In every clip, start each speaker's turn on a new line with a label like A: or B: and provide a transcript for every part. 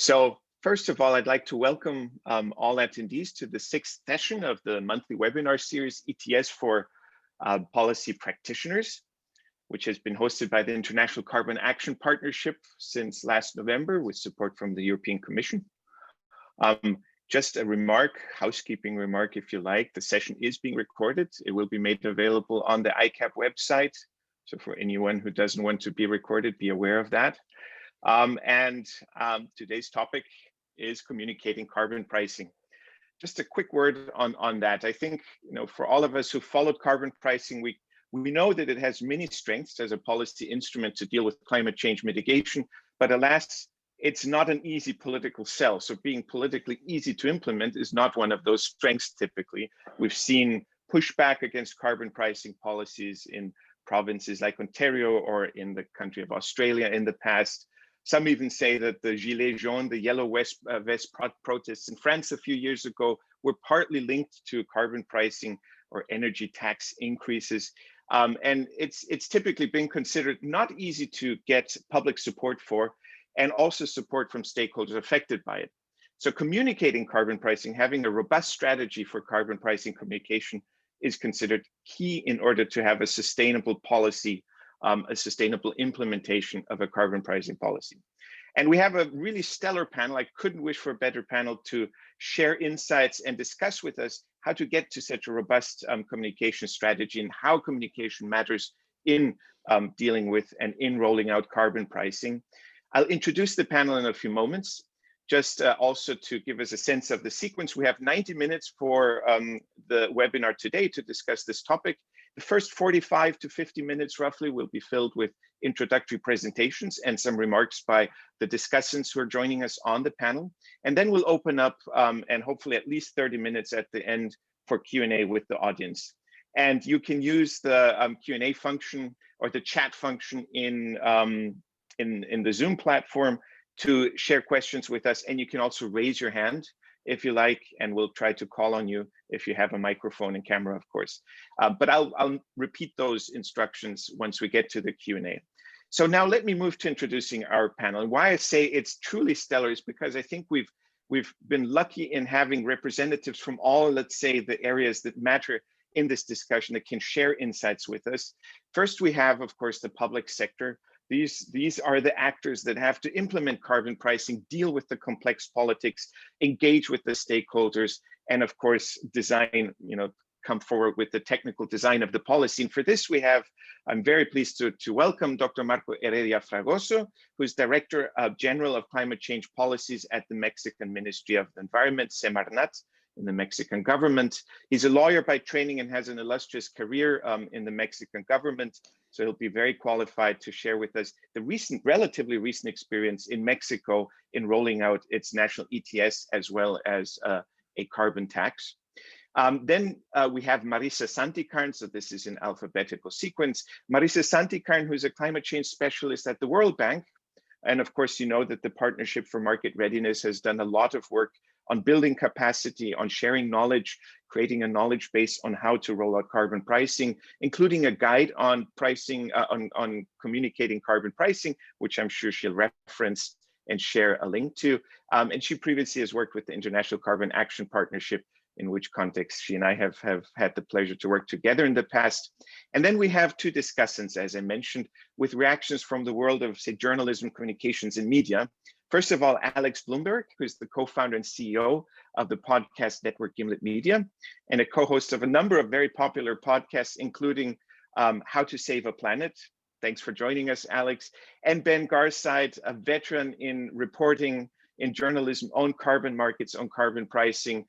A: So first of all, I'd like to welcome all attendees to the 6th session of the monthly webinar series ETS for Policy Practitioners, which has been hosted by the International Carbon Action Partnership since last November with support from the European Commission. Just a remark, housekeeping remark, if you like, the session is being recorded. It will be made available on the ICAP website. So for anyone who doesn't want to be recorded, be aware of that. Today's topic is communicating carbon pricing. Just a quick word on that. I think, for all of us who followed carbon pricing, we know that it has many strengths as a policy instrument to deal with climate change mitigation, but alas, it's not an easy political sell. So being politically easy to implement is not one of those strengths typically. We've seen pushback against carbon pricing policies in provinces like Ontario or in the country of Australia in the past. Some even say that the Gilets jaunes, the yellow vest protests in France a few years ago, were partly linked to carbon pricing or energy tax increases. And it's typically been considered not easy to get public support for, and also support from stakeholders affected by it. So communicating carbon pricing, having a robust strategy for carbon pricing communication is considered key in order to have a sustainable policy, a sustainable implementation of a carbon pricing policy. And we have a really stellar panel. I couldn't wish for a better panel to share insights and discuss with us how to get to such a robust communication strategy and how communication matters in dealing with and in rolling out carbon pricing. I'll introduce the panel in a few moments. Just also to give us a sense of the sequence, we have 90 minutes for the webinar today to discuss this topic. The first 45 to 50 minutes roughly will be filled with introductory presentations and some remarks by the discussants who are joining us on the panel. And then we'll open up and hopefully at least 30 minutes at the end for Q&A with the audience. And you can use the Q&A function or the chat function in the Zoom platform to share questions with us. And you can also raise your hand if you like, and we'll try to call on you if you have a microphone and camera, of course. But I'll repeat those instructions once we get to the Q&A. So now let me move to introducing our panel. And why I say it's truly stellar is because I think we've been lucky in having representatives from all, let's say, the areas that matter in this discussion that can share insights with us. First, we have, of course, the public sector. These are the actors that have to implement carbon pricing, deal with the complex politics, engage with the stakeholders, and of course, design, come forward with the technical design of the policy. And for this, I'm very pleased to welcome Dr. Marco Heredia Fragoso, who's Director General of Climate Change Policies at the Mexican Ministry of the Environment, Semarnat, in the Mexican government. He's a lawyer by training and has an illustrious career in the Mexican government. So he'll be very qualified to share with us the relatively recent experience in Mexico in rolling out its national ETS as well as a carbon tax. Then we have Marisa Santicarn. So this is in alphabetical sequence. Marisa Santicarn, who's a climate change specialist at the World Bank. And of course, you know that the Partnership for Market Readiness has done a lot of work on building capacity, on sharing knowledge, creating a knowledge base on how to roll out carbon pricing, including a guide on pricing, on communicating carbon pricing, which I'm sure she'll reference and share a link to. And she previously has worked with the International Carbon Action Partnership, in which context she and I have had the pleasure to work together in the past. And then we have two discussants, as I mentioned, with reactions from the world of, say, journalism, communications, and media. First of all, Alex Blumberg, who's the co-founder and CEO of the podcast network Gimlet Media, and a co-host of a number of very popular podcasts, including How to Save a Planet. Thanks for joining us, Alex. And Ben Garside, a veteran in reporting, in journalism, on carbon markets, on carbon pricing,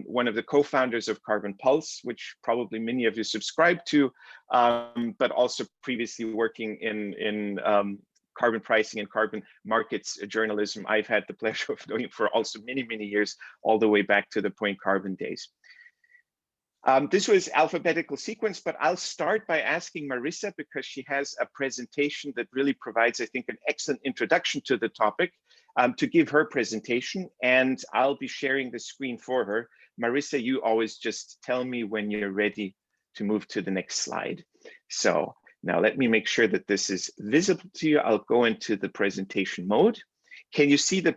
A: one of the co-founders of Carbon Pulse, which probably many of you subscribe to, but also previously working in carbon pricing and carbon markets journalism. I've had the pleasure of doing it for also many, many years, all the way back to the Point Carbon days. This was alphabetical sequence, but I'll start by asking Marisa, because she has a presentation that really provides, I think, an excellent introduction to the topic, to give her presentation, and I'll be sharing the screen for her. Marisa, you always just tell me when you're ready to move to the next slide. So now let me make sure that this is visible to you. I'll go into the presentation mode. Can you see the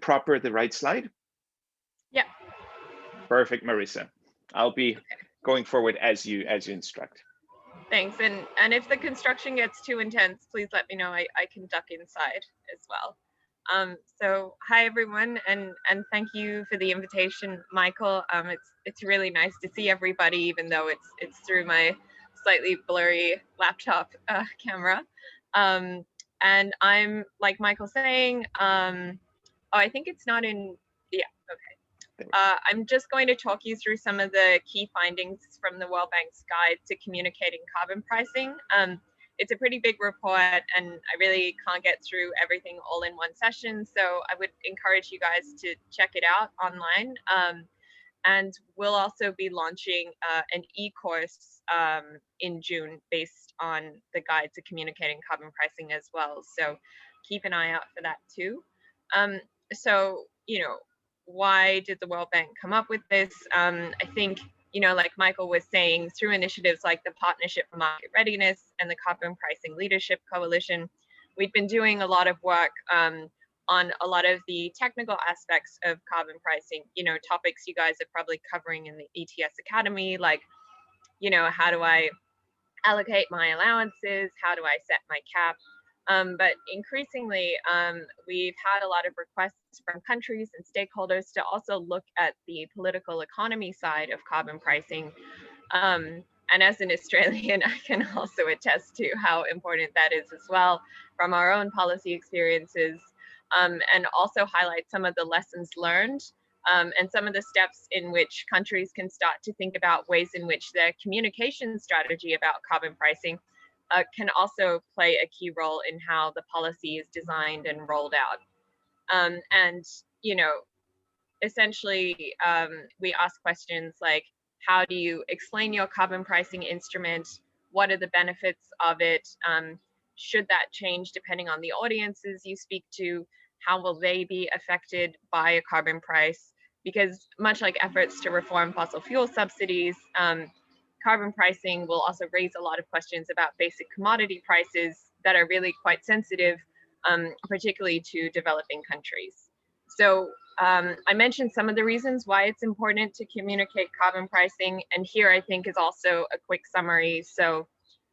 A: right slide?
B: Yeah.
A: Perfect, Marissa. I'll be going forward as you instruct.
B: Thanks. And if the construction gets too intense, please let me know. I can duck inside as well. So hi everyone, and thank you for the invitation, Michael. It's really nice to see everybody, even though it's through my slightly blurry laptop camera. And I'm, like Michael saying, oh, I think it's not in, yeah, okay. I'm just going to talk you through some of the key findings from the World Bank's Guide to Communicating Carbon Pricing. It's a pretty big report, and I really can't get through everything all in one session, so I would encourage you guys to check it out online. And we'll also be launching an e-course in June based on the Guide to Communicating Carbon Pricing as well, so keep an eye out for that too. So, you know, why did the World Bank come up with this? I think, you know, like Michael was saying, through initiatives like the Partnership for Market Readiness and the Carbon Pricing Leadership Coalition, we've been doing a lot of work on a lot of the technical aspects of carbon pricing, you know, topics you guys are probably covering in the ETS Academy, like, you know, how do I allocate my allowances? How do I set my cap? But increasingly, we've had a lot of requests from countries and stakeholders to also look at the political economy side of carbon pricing. And as an Australian, I can also attest to how important that is as well from our own policy experiences, and also highlight some of the lessons learned and some of the steps in which countries can start to think about ways in which their communication strategy about carbon pricing can also play a key role in how the policy is designed and rolled out. And, you know, essentially, we ask questions like, how do you explain your carbon pricing instrument? What are the benefits of it? Should that change depending on the audiences you speak to? How will they be affected by a carbon price? Because much like efforts to reform fossil fuel subsidies, carbon pricing will also raise a lot of questions about basic commodity prices that are really quite sensitive, particularly to developing countries. So I mentioned some of the reasons why it's important to communicate carbon pricing, and here I think is also a quick summary. So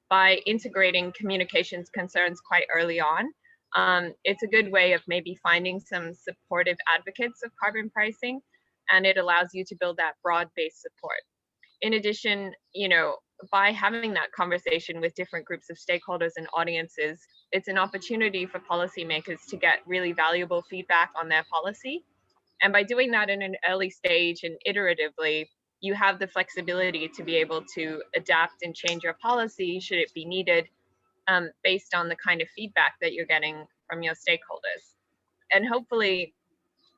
B: by integrating communications concerns quite early on, it's a good way of maybe finding some supportive advocates of carbon pricing, and it allows you to build that broad-based support. In addition, you know, by having that conversation with different groups of stakeholders and audiences, it's an opportunity for policymakers to get really valuable feedback on their policy. And by doing that in an early stage and iteratively, you have the flexibility to be able to adapt and change your policy should it be needed, based on the kind of feedback that you're getting from your stakeholders. And hopefully,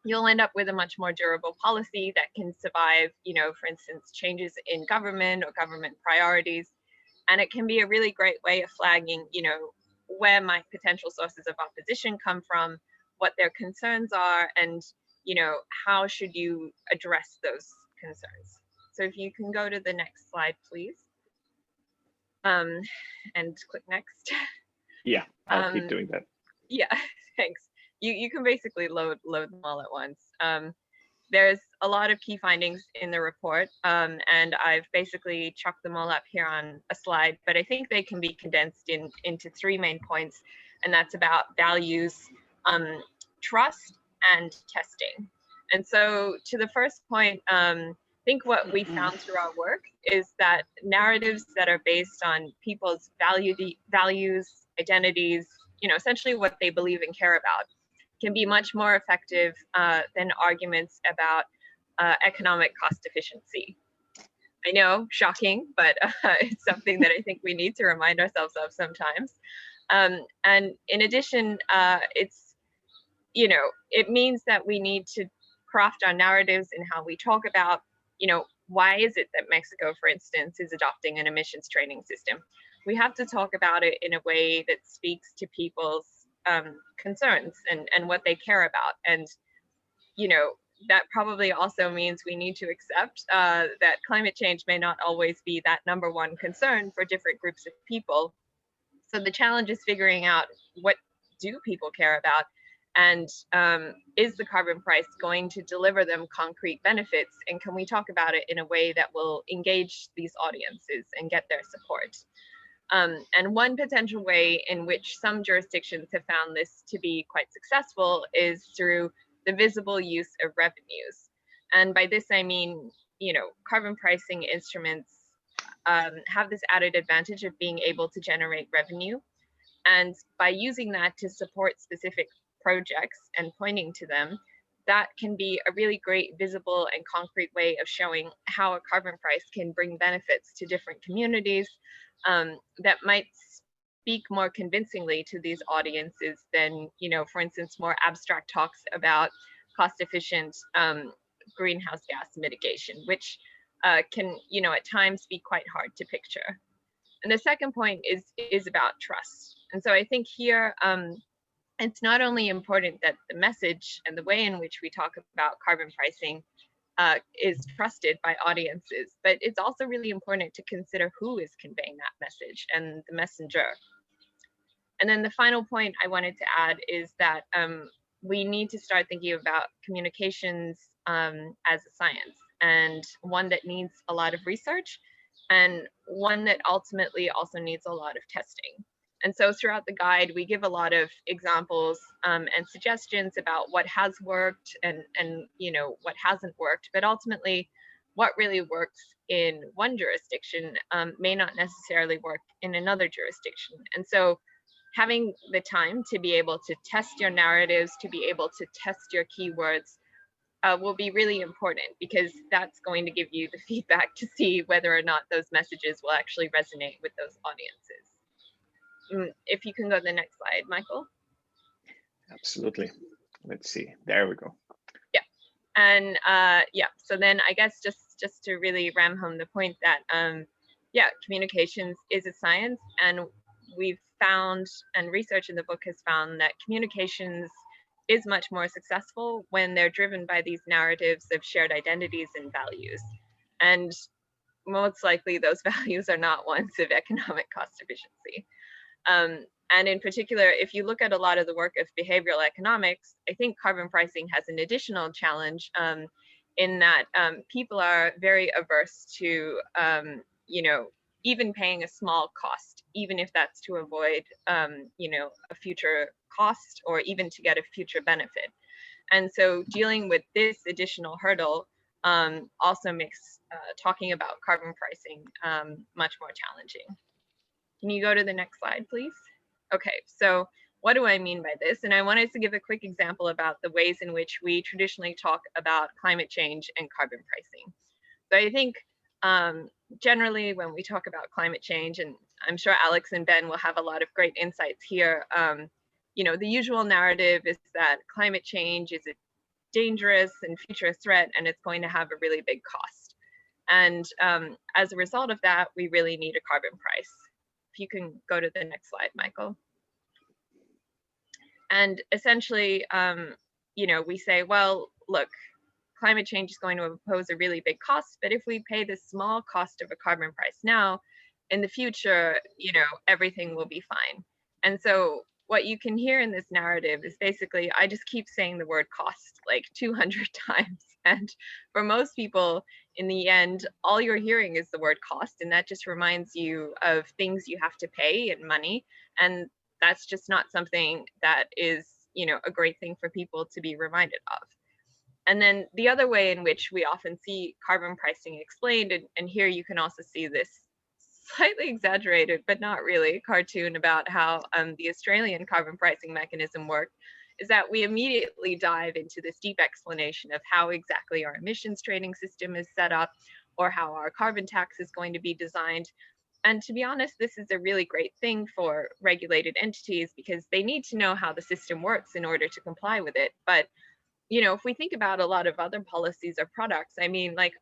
B: you'll end up with a much more durable policy that can survive, you know, for instance, changes in government or government priorities. And it can be a really great way of flagging, you know, where my potential sources of opposition come from, what their concerns are, and, you know, how should you address those concerns. So if you can go to the next slide, please. And click next.
A: Yeah, I'll keep doing that.
B: Yeah, thanks. You can basically load them all at once. There's a lot of key findings in the report, and I've basically chucked them all up here on a slide, but I think they can be condensed into three main points, and that's about values, trust, and testing. And so to the first point, I think what we found through our work is that narratives that are based on people's values, identities, you know, essentially what they believe and care about, can be much more effective than arguments about economic cost efficiency. I know, shocking, but it's something that I think we need to remind ourselves of sometimes. And in addition, it's, you know, it means that we need to craft our narratives in how we talk about, you know, why is it that Mexico, for instance, is adopting an emissions trading system? We have to talk about it in a way that speaks to people's concerns and what they care about. And, you know, that probably also means we need to accept that climate change may not always be that number one concern for different groups of people. So the challenge is figuring out what do people care about And is the carbon price going to deliver them concrete benefits? And can we talk about it in a way that will engage these audiences and get their support? And one potential way in which some jurisdictions have found this to be quite successful is through the visible use of revenues. And by this, I mean, carbon pricing instruments have this added advantage of being able to generate revenue. And by using that to support specific projects and pointing to them, that can be a really great visible and concrete way of showing how a carbon price can bring benefits to different communities that might speak more convincingly to these audiences than, for instance, more abstract talks about cost-efficient greenhouse gas mitigation, which can, at times be quite hard to picture. And the second point is about trust. And so I think here, it's not only important that the message and the way in which we talk about carbon pricing is trusted by audiences, but it's also really important to consider who is conveying that message and the messenger. And then the final point I wanted to add is that we need to start thinking about communications as a science, and one that needs a lot of research, and one that ultimately also needs a lot of testing. And so throughout the guide, we give a lot of examples and suggestions about what has worked and what hasn't worked, but ultimately what really works in one jurisdiction may not necessarily work in another jurisdiction. And so having the time to be able to test your narratives, to be able to test your keywords will be really important, because that's going to give you the feedback to see whether or not those messages will actually resonate with those audiences. If you can go to the next slide, Michael.
A: Absolutely. Let's see. There we go.
B: Yeah. And so then I guess just to really ram home the point that communications is a science, and we've found, and research in the book has found, that communications is much more successful when they're driven by these narratives of shared identities and values. And most likely those values are not ones of economic cost efficiency. And in particular, if you look at a lot of the work of behavioral economics, I think carbon pricing has an additional challenge in that people are very averse to, even paying a small cost, even if that's to avoid, a future cost or even to get a future benefit. And so dealing with this additional hurdle also makes talking about carbon pricing much more challenging. Can you go to the next slide, please? Okay, so what do I mean by this? And I wanted to give a quick example about the ways in which we traditionally talk about climate change and carbon pricing. So I think generally when we talk about climate change, and I'm sure Alex and Ben will have a lot of great insights here, the usual narrative is that climate change is a dangerous and future threat, and it's going to have a really big cost. And as a result of that, we really need a carbon price. If you can go to the next slide, Michael. And essentially, we say, well, look, climate change is going to impose a really big cost, but if we pay the small cost of a carbon price now, in the future, everything will be fine. And so what you can hear in this narrative is basically, I just keep saying the word cost like 200 times. And for most people, in the end, all you're hearing is the word cost, and that just reminds you of things you have to pay in money. And that's just not something that is, a great thing for people to be reminded of. And then the other way in which we often see carbon pricing explained, and here you can also see this slightly exaggerated, but not really, cartoon about how the Australian carbon pricing mechanism worked, is that we immediately dive into this deep explanation of how exactly our emissions trading system is set up, or how our carbon tax is going to be designed. And to be honest, this is a really great thing for regulated entities, because they need to know how the system works in order to comply with it. But if we think about a lot of other policies or products, I mean, like,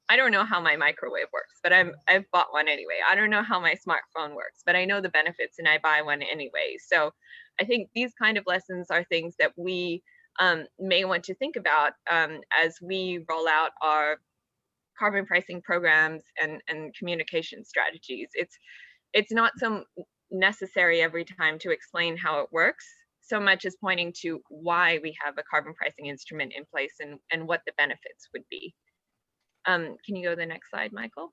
B: I don't know how my microwave works, but I've bought one anyway. I don't know how my smartphone works, but I know the benefits and I buy one anyway. So I think these kind of lessons are things that we may want to think about as we roll out our carbon pricing programs and communication strategies. It's not so necessary every time to explain how it works. so much as pointing to why we have a carbon pricing instrument in place and what the benefits would be. Can you go to the next slide, Michael?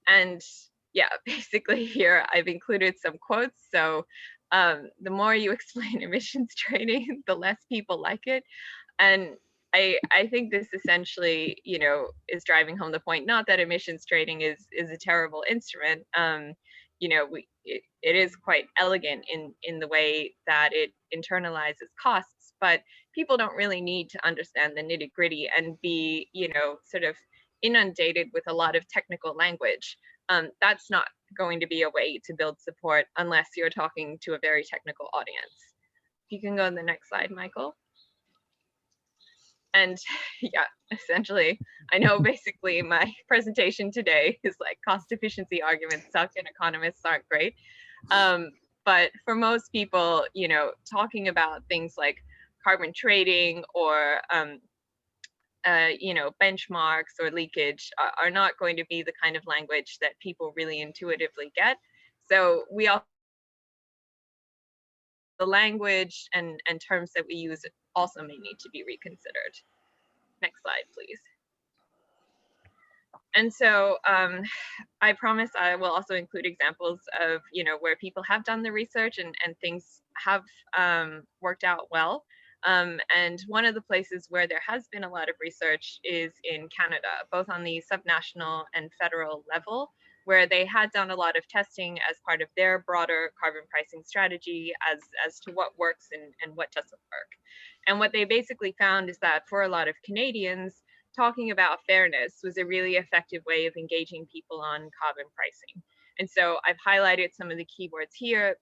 B: And yeah, basically here I've included some quotes. So the more you explain emissions trading, the less people like it. And I think this essentially, is driving home the point, not that emissions trading is a terrible instrument. It is quite elegant in the way that it internalizes costs, but people don't really need to understand the nitty gritty and be, sort of inundated with a lot of technical language. That's not going to be a way to build support unless you're talking to a very technical audience. If you can go to the next slide, Michael. And yeah, essentially, I know basically my presentation today is like cost efficiency arguments suck and economists aren't great. But for most people, talking about things like carbon trading or benchmarks or leakage are not going to be the kind of language that people really intuitively get. So we all, the language and terms that we use also may need to be reconsidered. Next slide, please. And so I promise I will also include examples of, where people have done the research and things have worked out well. And one of the places where there has been a lot of research is in Canada, both on the subnational and federal level, where they had done a lot of testing as part of their broader carbon pricing strategy as to what works and what doesn't work. And what they basically found is that for a lot of Canadians, talking about fairness was a really effective way of engaging people on carbon pricing. And so I've highlighted some of the keywords here.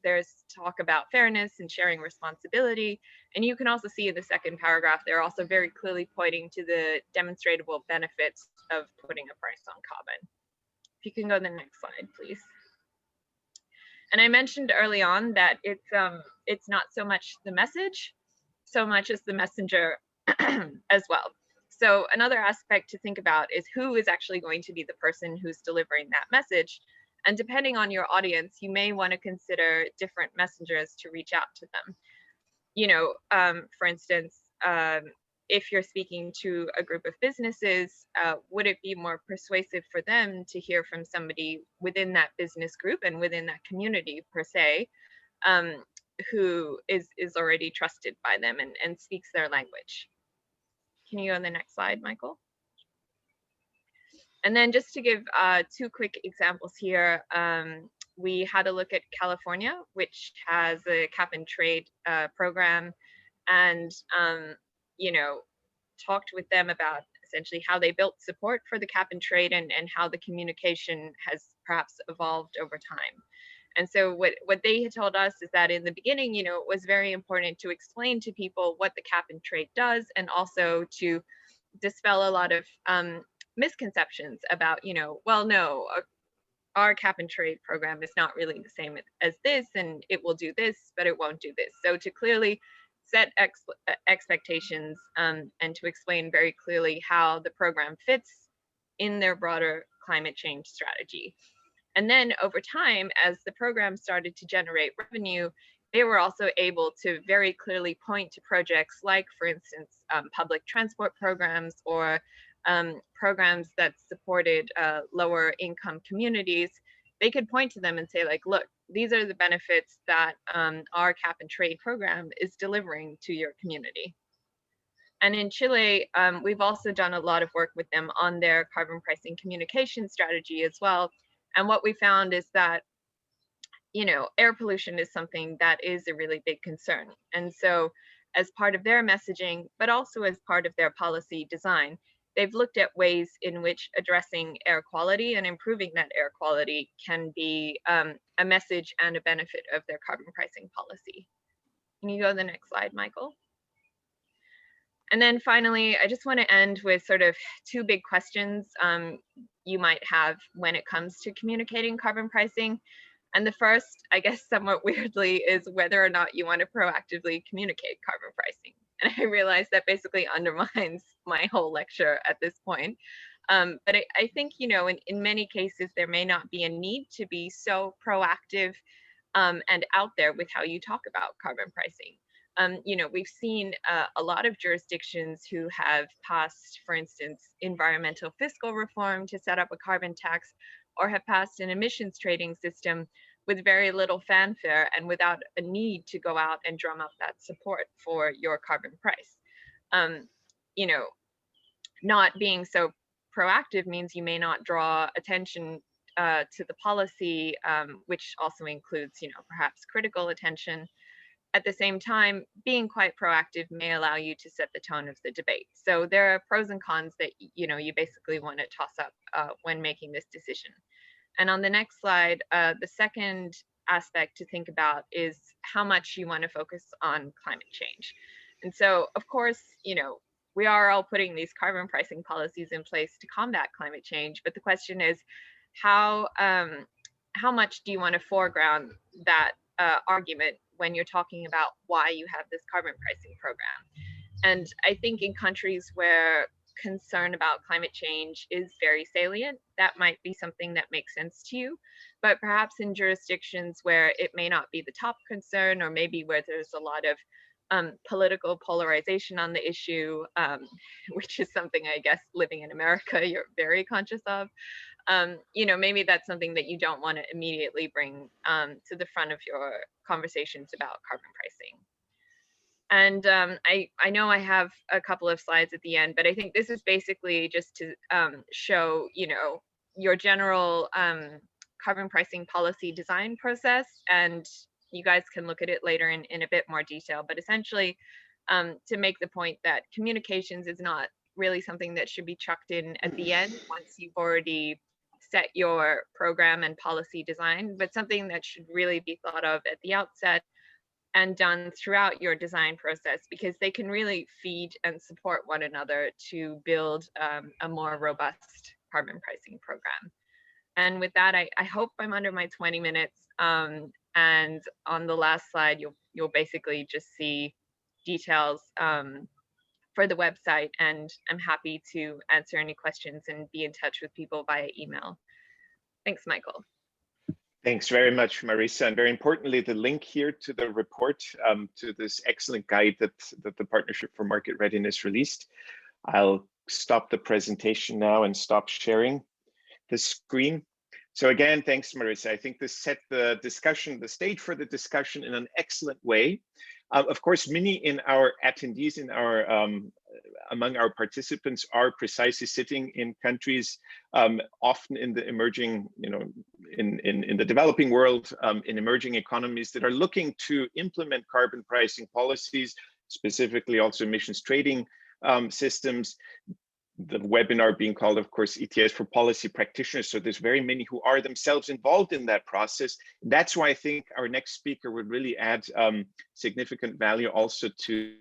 B: There's talk about fairness and sharing responsibility. And you can also see in the second paragraph, they're also very clearly pointing to the demonstrable benefits of putting a price on carbon. If you can go to the next slide, please. And I mentioned early on that it's not so much the message, so much as the messenger as well. So another aspect to think about is who is actually going to be the person who's delivering that message. And depending on your audience, you may want to consider different messengers to reach out to them. For instance, if you're speaking to a group of businesses, would it be more persuasive for them to hear from somebody within that business group and within that community per se, who is already trusted by them and speaks their language? Can you go on the next slide, Michael? And then just to give two quick examples here, we had a look at California, which has a cap and trade program, and talked with them about essentially how they built support for the cap and trade and how the communication has perhaps evolved over time. And so what they had told us is that in the beginning, it was very important to explain to people what the cap and trade does, and also to dispel a lot of misconceptions about, well, no, our cap and trade program is not really the same as this, and it will do this, but it won't do this. So to clearly set expectations and to explain very clearly how the program fits in their broader climate change strategy. And then over time, as the program started to generate revenue, they were also able to very clearly point to projects like, for instance, public transport programs or programs that supported lower income communities. They could point to them and say, like, look, these are the benefits that our cap and trade program is delivering to your community. And in Chile, we've also done a lot of work with them on their carbon pricing communication strategy as well. And what we found is that, air pollution is something that is a really big concern. And so as part of their messaging, but also as part of their policy design, they've looked at ways in which addressing air quality and improving that air quality can be a message and a benefit of their carbon pricing policy. Can you go to the next slide, Michael? And then finally, I just want to end with sort of two big questions you might have when it comes to communicating carbon pricing. And the first, I guess somewhat weirdly, is whether or not you want to proactively communicate carbon pricing. And I realize that basically undermines my whole lecture at this point. But I think, in many cases, there may not be a need to be so proactive and out there with how you talk about carbon pricing. You know, we've seen a lot of jurisdictions who have passed, for instance, environmental fiscal reform to set up a carbon tax, or have passed an emissions trading system with very little fanfare and without a need to go out and drum up that support for your carbon price. You know, not being so proactive means you may not draw attention to the policy, which also includes, you know, perhaps critical attention. At the same time, being quite proactive may allow you to set the tone of the debate. So there are pros and cons that, you know, you basically want to toss up when making this decision. And on the next slide, the second aspect to think about is how much you want to focus on climate change. And so, of course, you know, we are all putting these carbon pricing policies in place to combat climate change, but the question is, how much do you want to foreground that argument when you're talking about why you have this carbon pricing program? And I think in countries where concern about climate change is very salient, that might be something that makes sense to you. But perhaps in jurisdictions where it may not be the top concern, or maybe where there's a lot of political polarization on the issue, which is something I guess living in America you're very conscious of. You know, maybe that's something that you don't want to immediately bring to the front of your conversations about carbon pricing. And I know I have a couple of slides at the end, but I think this is basically just to show, you know, your general carbon pricing policy design process, and you guys can look at it later in a bit more detail. But essentially, to make the point that communications is not really something that should be chucked in at the end once you've already set your program and policy design, but something that should really be thought of at the outset and done throughout your design process, because they can really feed and support one another to build a more robust carbon pricing program. And with that, I hope I'm under my 20 minutes. And on the last slide, you'll basically just see details for the website, and I'm happy to answer any questions and be in touch with people via email. Thanks, Michael.
A: Thanks very much, Marisa. And very importantly, the link here to the report, to this excellent guide that the Partnership for Market Readiness released. I'll stop the presentation now and stop sharing the screen. So again, thanks, Marisa. I think this set the discussion, the stage for the discussion in an excellent way. Of course, many in our attendees, in our among our participants, are precisely sitting in countries, often in the emerging, you know, in the developing world, in emerging economies that are looking to implement carbon pricing policies, specifically also emissions trading systems. The webinar being called, of course, ETS for Policy Practitioners. So there's very many who are themselves involved in that process. That's why I think our next speaker would really add significant value also to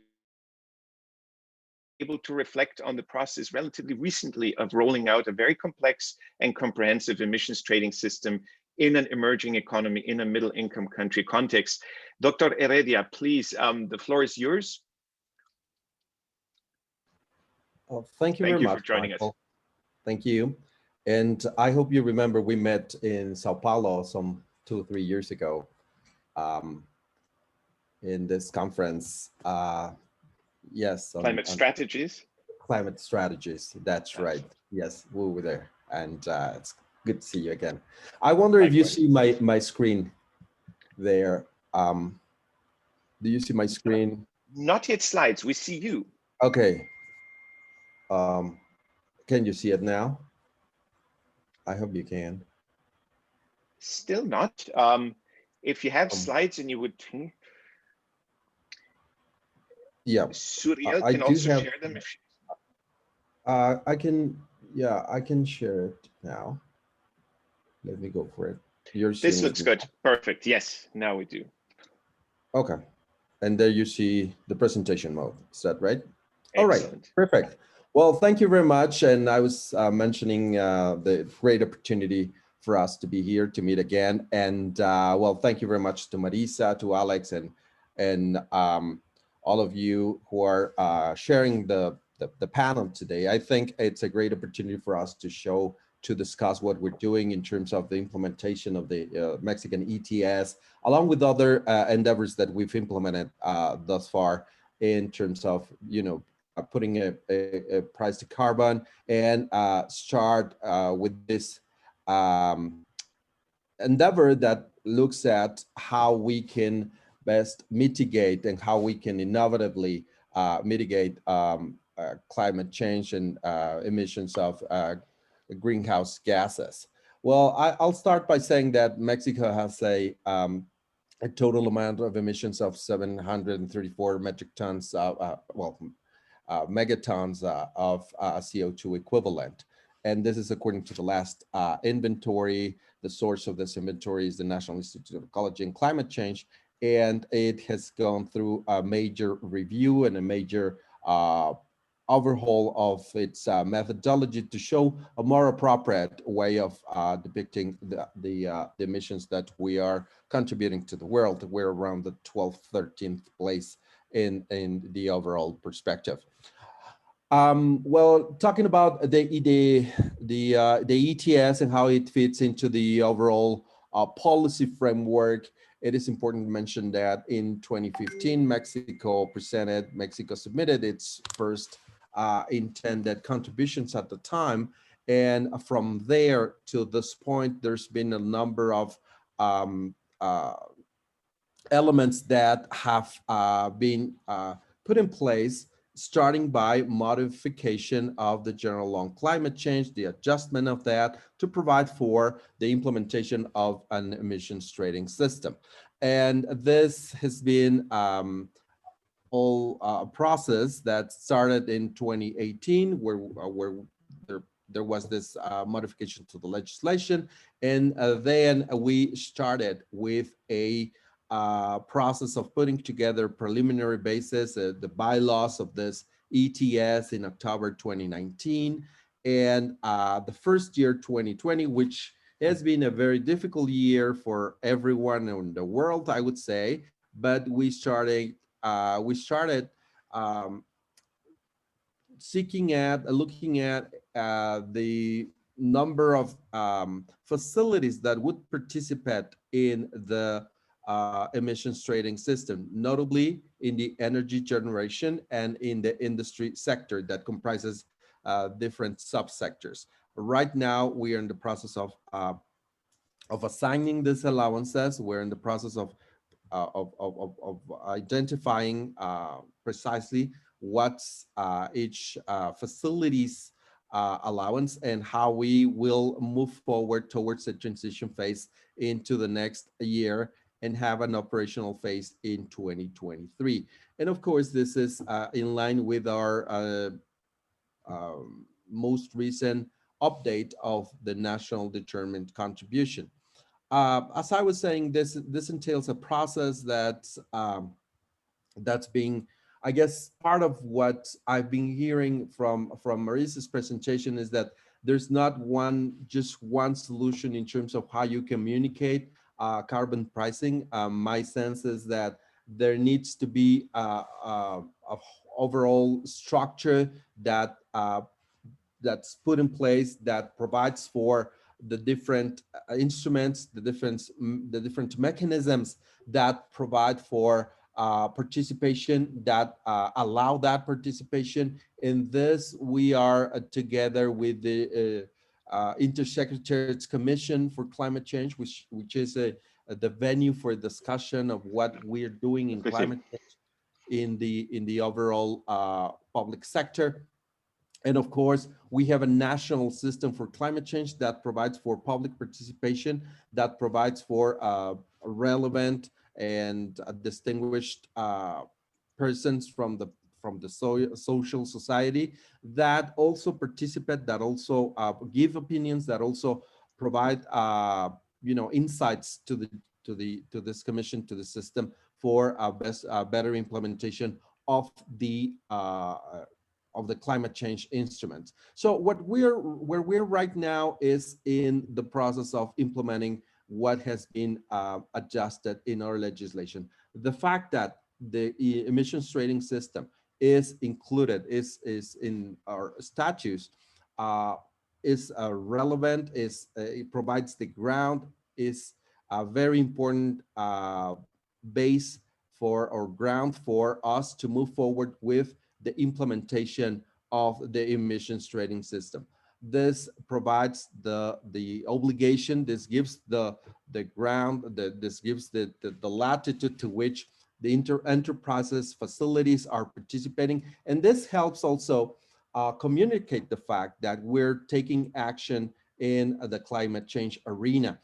A: able to reflect on the process relatively recently of rolling out a very complex and comprehensive emissions trading system in an emerging economy, in a middle income country context. Dr. Heredia, please, the floor is yours.
C: Well, thank you very much
A: for joining
C: Michael.
A: us.
C: Thank you. And I hope you remember we met in Sao Paulo some 2 or 3 years ago in this conference. Yes.
A: Climate strategies.
C: Climate strategies. That's right. Yes, we were there. And it's good to see you again. I wonder if you see my screen there. Do you see my screen?
A: Not yet slides. We see you.
C: Okay. Can you see it now? I hope you can.
A: Still not. If you have slides and you would,
C: yeah,
A: Suriel can also share them. If
C: I can, yeah, I can share it now. Let me go for it.
A: This looks good. Perfect. Yes, now we do.
C: Okay, and there you see the presentation mode. Is that right?
A: Excellent.
C: All right, perfect. Well, thank you very much. And I was mentioning the great opportunity for us to be here to meet again. And well, thank you very much to Marisa, to Alex, and all of you who are sharing the panel today. I think it's a great opportunity for us to show to discuss what we're doing in terms of the implementation of the Mexican ETS, along with other endeavors that we've implemented thus far in terms of, putting a price to carbon, and start with this endeavor that looks at how we can best mitigate and how we can innovatively mitigate climate change and emissions of greenhouse gases. Well, I'll start by saying that Mexico has a total amount of emissions of 734 metric tons, megatons of CO2 equivalent. And this is according to the last inventory. The source of this inventory is the National Institute of Ecology and Climate Change. And it has gone through a major review and a major overhaul of its methodology to show a more appropriate way of depicting the emissions that we are contributing to the world. We're around the 12th, 13th place in the overall perspective. Well, talking about the ETS and how it fits into the overall policy framework, it is important to mention that in 2015, Mexico submitted its first intended contributions at the time. And from there to this point, there's been a number of elements that have been put in place, starting by modification of the general law on climate change, the adjustment of that to provide for the implementation of an emissions trading system. And this has been whole process that started in 2018, where there was this modification to the legislation. And then we started with a process of putting together preliminary basis, the bylaws of this ETS in October 2019. And the first year, 2020, which has been a very difficult year for everyone in the world, I would say, but we started looking at the number of facilities that would participate in the emissions trading system, notably in the energy generation and in the industry sector that comprises different subsectors. Right now, we are in the process of assigning these allowances. We're in the process of identifying precisely what's each facility's allowance and how we will move forward towards the transition phase into the next year and have an operational phase in 2023. And of course, this is in line with our most recent update of the national determined contribution. As I was saying, this entails a process that's being, I guess, part of what I've been hearing from Marisa's presentation is that there's not just one solution in terms of how you communicate carbon pricing. My sense is that there needs to be a overall structure that that's put in place that provides for the different instruments, the different mechanisms that provide for participation, that allow that participation. In this, we are together with the Intersecretariat's Commission for Climate Change, which is the venue for discussion of what we're doing in climate change in the overall public sector. And of course, we have a national system for climate change that provides for public participation, that provides for relevant and distinguished persons from the social society that also participate, that also give opinions, that also provide insights to this commission, to the system for better implementation of the climate change instruments. So where we're right now is in the process of implementing what has been adjusted in our legislation. The fact that the emissions trading system is included, is in our statutes, is relevant, it provides the ground, is a very important base for or ground for us to move forward with the implementation of the emissions trading system. This provides the obligation, this gives the ground, this gives the latitude to which the enterprises facilities are participating. And this helps also communicate the fact that we're taking action in the climate change arena.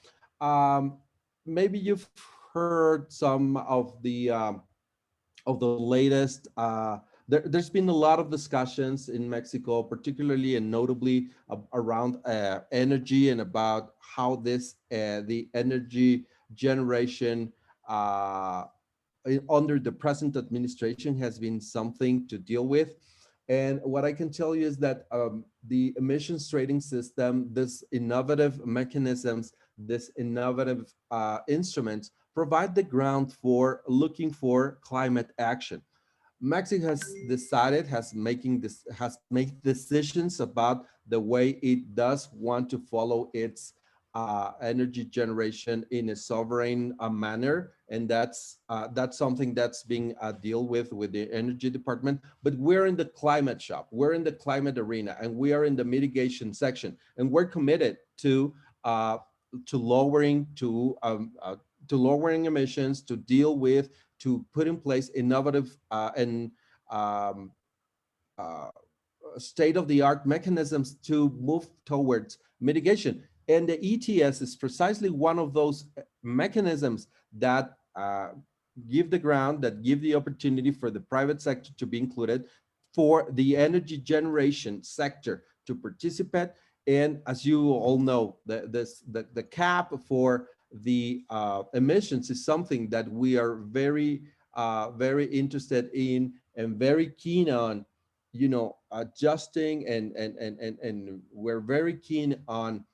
C: Maybe you've heard some of the latest. There's been a lot of discussions in Mexico, particularly and notably around energy and about how this the energy generation under the present administration has been something to deal with. And what I can tell you is that the emissions trading system, this innovative mechanisms, this innovative instruments provide the ground for looking for climate action. Mexico has decided, has made decisions about the way it does want to follow its energy generation in a sovereign manner, and that's something that's being dealt with the energy department. But we're in the climate shop, we're in the climate arena, and we are in the mitigation section, and we're committed to lowering to lowering emissions, to deal with, to put in place innovative and um, uh, state-of-the-art mechanisms to move towards mitigation. And the ETS is precisely one of those mechanisms that give the ground, that give the opportunity for the private sector to be included, for the energy generation sector to participate. And as you all know, the cap for the emissions is something that we are very, very interested in and very keen on, you know, adjusting, and we're very keen on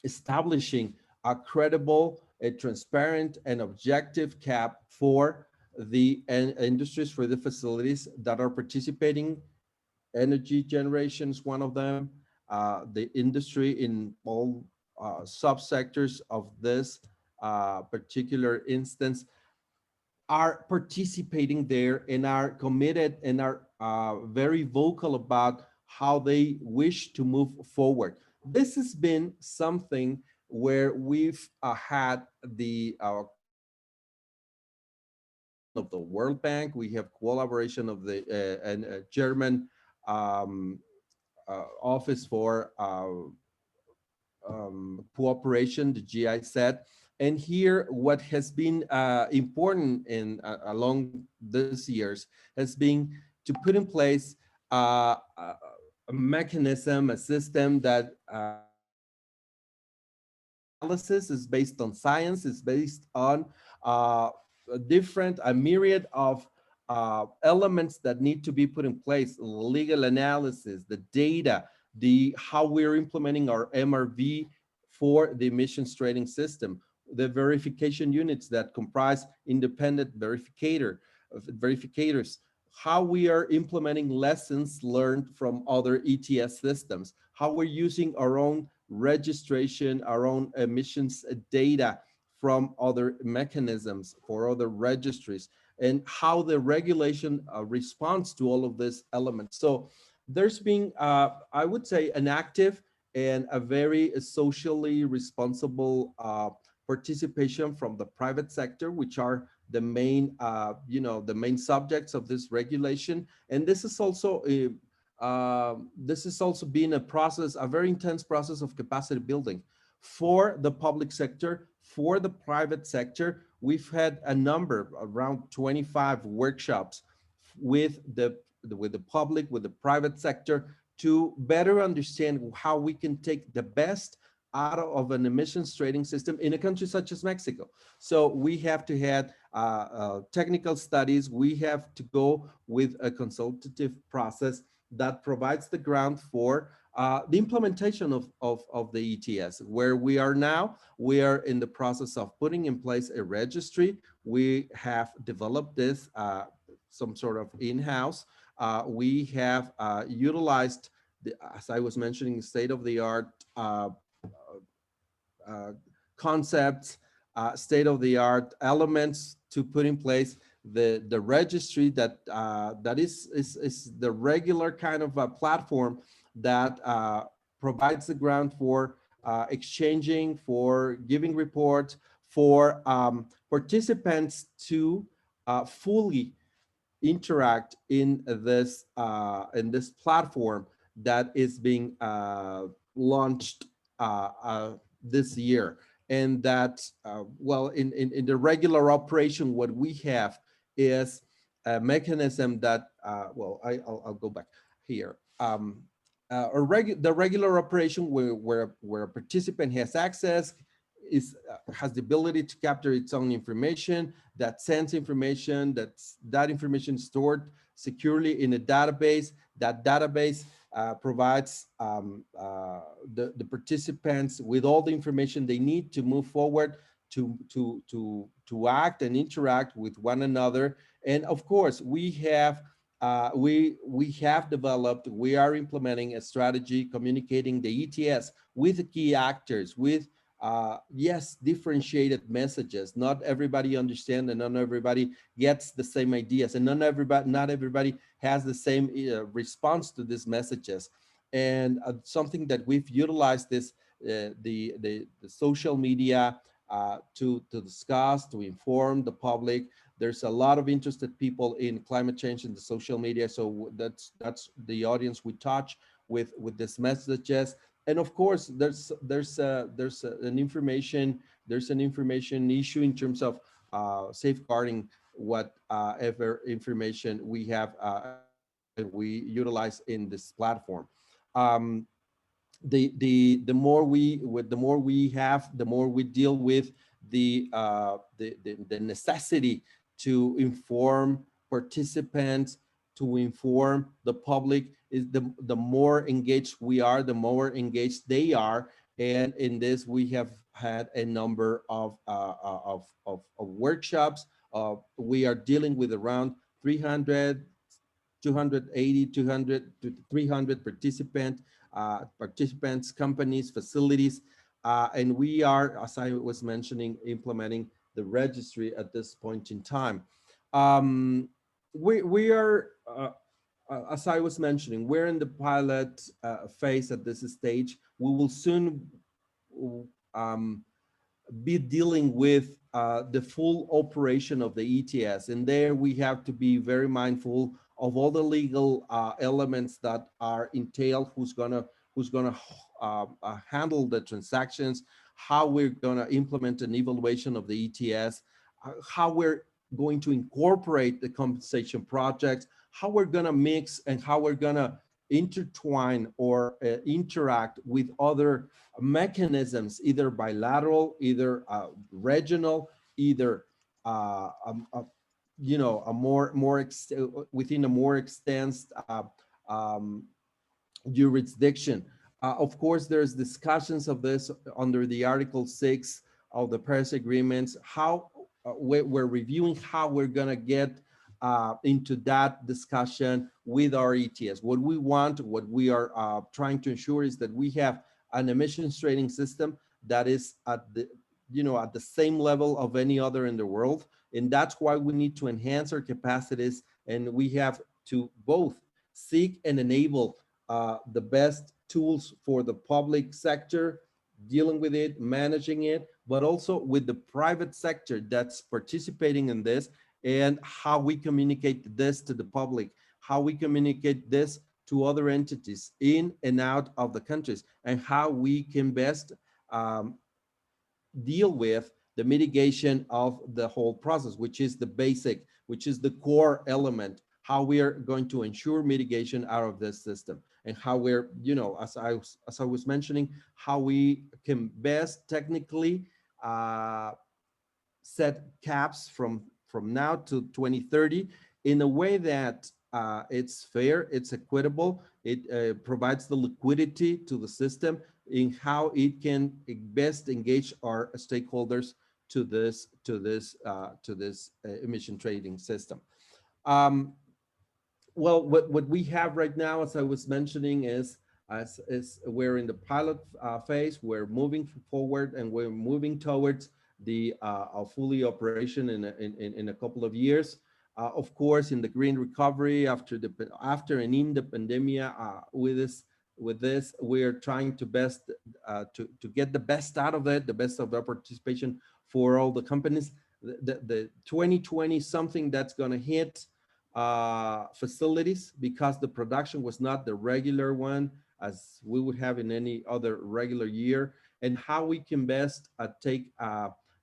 C: establishing a credible, a transparent and objective cap for the industries, for the facilities that are participating. Energy generation is one of them. The industry in all subsectors of this particular instance are participating there and are committed and are very vocal about how they wish to move forward. This has been something where we've had the of the World Bank, we have collaboration of the German Office for cooperation, the GIZ. And here, what has been important in along these years has been to put in place a mechanism, a system that analysis is based on science, is based on a myriad of elements that need to be put in place: legal analysis, the data, the how we're implementing our MRV for the emissions trading system, the verification units that comprise independent verificators, how we are implementing lessons learned from other ETS systems, how we're using our own registration, our own emissions data from other mechanisms for other registries, and how the regulation responds to all of these elements. So there's been, I would say, an active and a very socially responsible participation from the private sector, which are the main, the main subjects of this regulation. And this is also been a process, a very intense process of capacity building for the public sector, for the private sector. We've had a number, around 25 workshops with the public, with the private sector, to better understand how we can take the best out of an emissions trading system in a country such as Mexico. So we have to have technical studies. We have to go with a consultative process that provides the ground for the implementation of the ETS. Where we are now, we are in the process of putting in place a registry. We have developed this some sort of in-house. We have utilized as I was mentioning, state-of-the-art uh, concepts, state-of-the-art elements to put in place. The registry that is the regular kind of a platform that provides the ground for exchanging, for giving reports, for participants to fully interact in this platform that is being launched this year. And that well, in the regular operation, what we have is a mechanism that well, I'll go back here. The regular operation where a participant has access, has the ability to capture its own information, that sends information, that information is stored securely in a database. That database provides the participants with all the information they need to move forward, to act and interact with one another. And of course, we have developed, we are implementing a strategy communicating the ETS with the key actors, with yes, differentiated messages. Not everybody understands, and not everybody gets the same ideas, and not everybody has the same response to these messages. And something that we've utilized is the social media to discuss, to inform the public. There's a lot of interested people in climate change in the social media, so that's the audience we touch with these messages. And of course, there's an information issue in terms of safeguarding whatever information we have we utilize in this platform. Um, the more we have, the more we deal with the necessity to inform participants, to inform the public. Is the more engaged we are, the more engaged they are. And in this, we have had a number of workshops. We are dealing with around 300, 280, 200 to 300 participants, companies, facilities. And we are, as I was mentioning, implementing the registry at this point in time. We are, as I was mentioning, we're in the pilot phase at this stage. We will soon be dealing with the full operation of the ETS. And there we have to be very mindful of all the legal elements that are entailed, who's gonna handle the transactions, how we're gonna implement an evaluation of the ETS, how we're going to incorporate the compensation projects, how we're gonna mix and how we're gonna intertwine or interact with other mechanisms, either bilateral, either regional, either you know, within a more extensed jurisdiction. Of course, there's discussions of this under the Article 6 of the Paris Agreements. How we're reviewing how we're gonna get into that discussion with our ETS. What we want, what we are trying to ensure is that we have an emissions trading system that is at the, you know, at the same level of any other in the world. And that's why we need to enhance our capacities, and we have to both seek and enable the best tools for the public sector, dealing with it, managing it, but also with the private sector that's participating in this, and how we communicate this to the public, how we communicate this to other entities in and out of the countries, and how we can best deal with the mitigation of the whole process, which is the basic, which is the core element, how we are going to ensure mitigation out of this system, and how we're, you know, as I was mentioning, how we can best technically set caps from now to 2030 in a way that it's fair, it's equitable, it provides the liquidity to the system in how it can best engage our stakeholders to this emission trading system. Well, what we have right now, as I was mentioning, is as we're in the pilot phase, we're moving forward and we're moving towards the fully operation in a couple of years. Of course, in the green recovery after and in the pandemic, with this, we're trying to to get the best out of it, the best of the participation for all the companies. The 2020 something that's going to hit facilities because the production was not the regular one as we would have in any other regular year, and how we can best take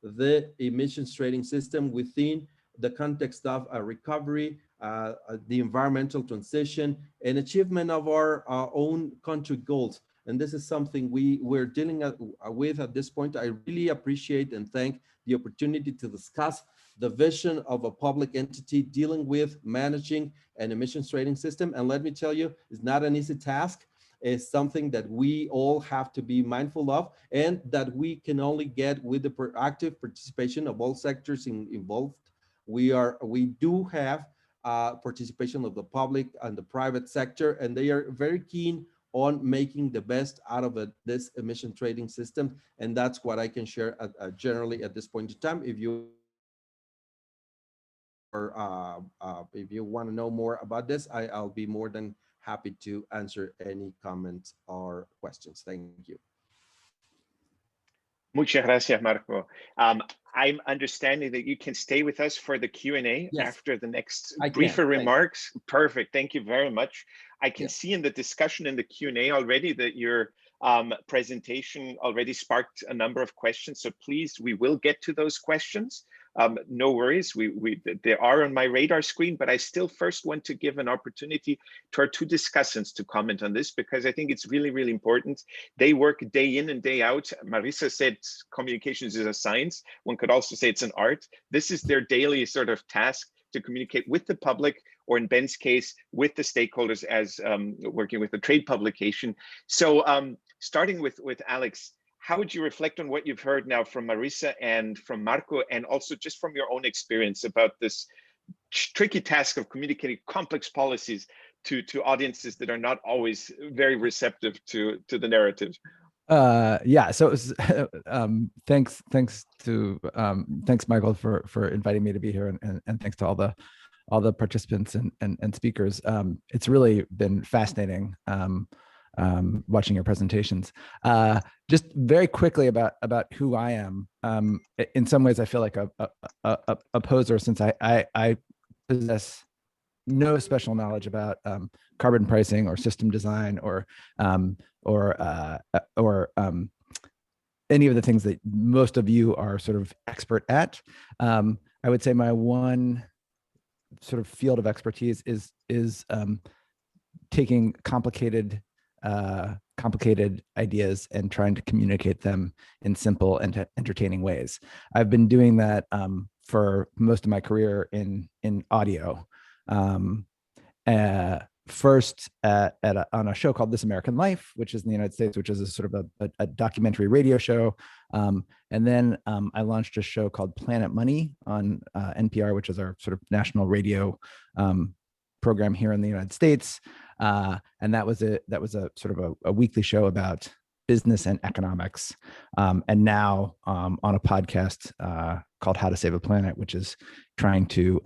C: the emissions trading system within the context of a recovery, the environmental transition, and achievement of our own country goals. And this is something we're dealing with at this point. I really appreciate and thank the opportunity to discuss the vision of a public entity dealing with managing an emissions trading system. And let me tell you, it's not an easy task. It's something that we all have to be mindful of, and that we can only get with the active participation of all sectors involved. We do have participation of the public and the private sector, and they are very keen on making the best out of this emission trading system. And that's what I can share generally at this point in time. If you want to know more about this, I'll be more than happy to answer any comments or questions. Thank you.
A: Muchas gracias, Marco. I'm understanding that you can stay with us for the Q&A after the next briefer remarks. Perfect. Thank you very much. I can see in the discussion in the Q&A already that your presentation already sparked a number of questions. So please, we will get to those questions. No worries, they are on my radar screen, but I still first want to give an opportunity to our two discussants to comment on this, because I think it's really, really important. They work day in and day out. Marisa said communications is a science. One could also say it's an art. This is their daily sort of task, to communicate with the public, or in Ben's case, with the stakeholders as working with a trade publication. So starting with Alex, how would you reflect on what you've heard now from Marisa and from Marco, and also just from your own experience about this tricky task of communicating complex policies to audiences that are not always very receptive to the narrative?
D: Yeah, so thanks Michael for inviting me to be here, and thanks to all the participants and speakers. It's really been fascinating watching your presentations. Just very quickly about who I am. In some ways, I feel like a poser, since I possess no special knowledge about carbon pricing or system design or any of the things that most of you are sort of expert at. I would say my one sort of field of expertise is taking complicated ideas and trying to communicate them in simple and entertaining ways. I've been doing that for most of my career in audio. First on a show called This American Life, which is in the United States, which is a sort of a documentary radio show. And then I launched a show called Planet Money on NPR, which is our sort of national radio program here in the United States. And that was a sort of a weekly show about business and economics. And now on a podcast called How to Save a Planet, which is trying to,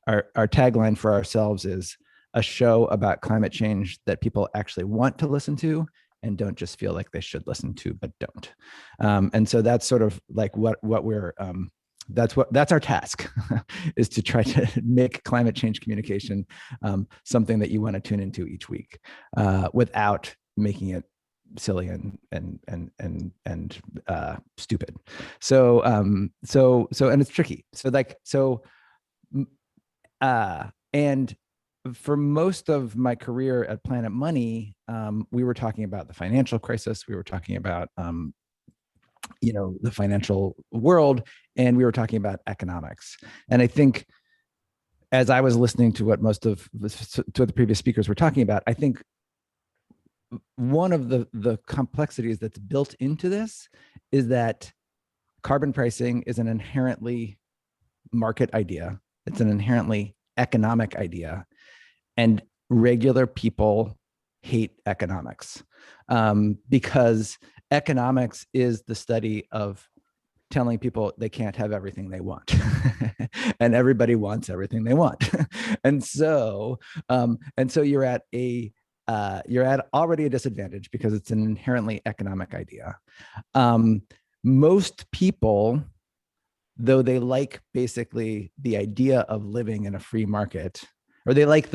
D: our tagline for ourselves is a show about climate change that people actually want to listen to and don't just feel like they should listen to, but don't. And so that's sort of like what we're, that's our task is to try to make climate change communication something that you want to tune into each week without making it silly and stupid. So and it's tricky. And for most of my career at Planet Money, we were talking about the financial crisis. We were talking about, the financial world, and we were talking about economics. And I think as I was listening to what the previous speakers were talking about, I think one of the complexities that's built into this is that carbon pricing is an inherently market idea. It's an inherently economic idea. And regular people hate economics, because economics is the study of telling people they can't have everything they want, and everybody wants everything they want. And so you're at already a disadvantage because it's an inherently economic idea. Most people, though they like basically the idea of living in a free market, or they like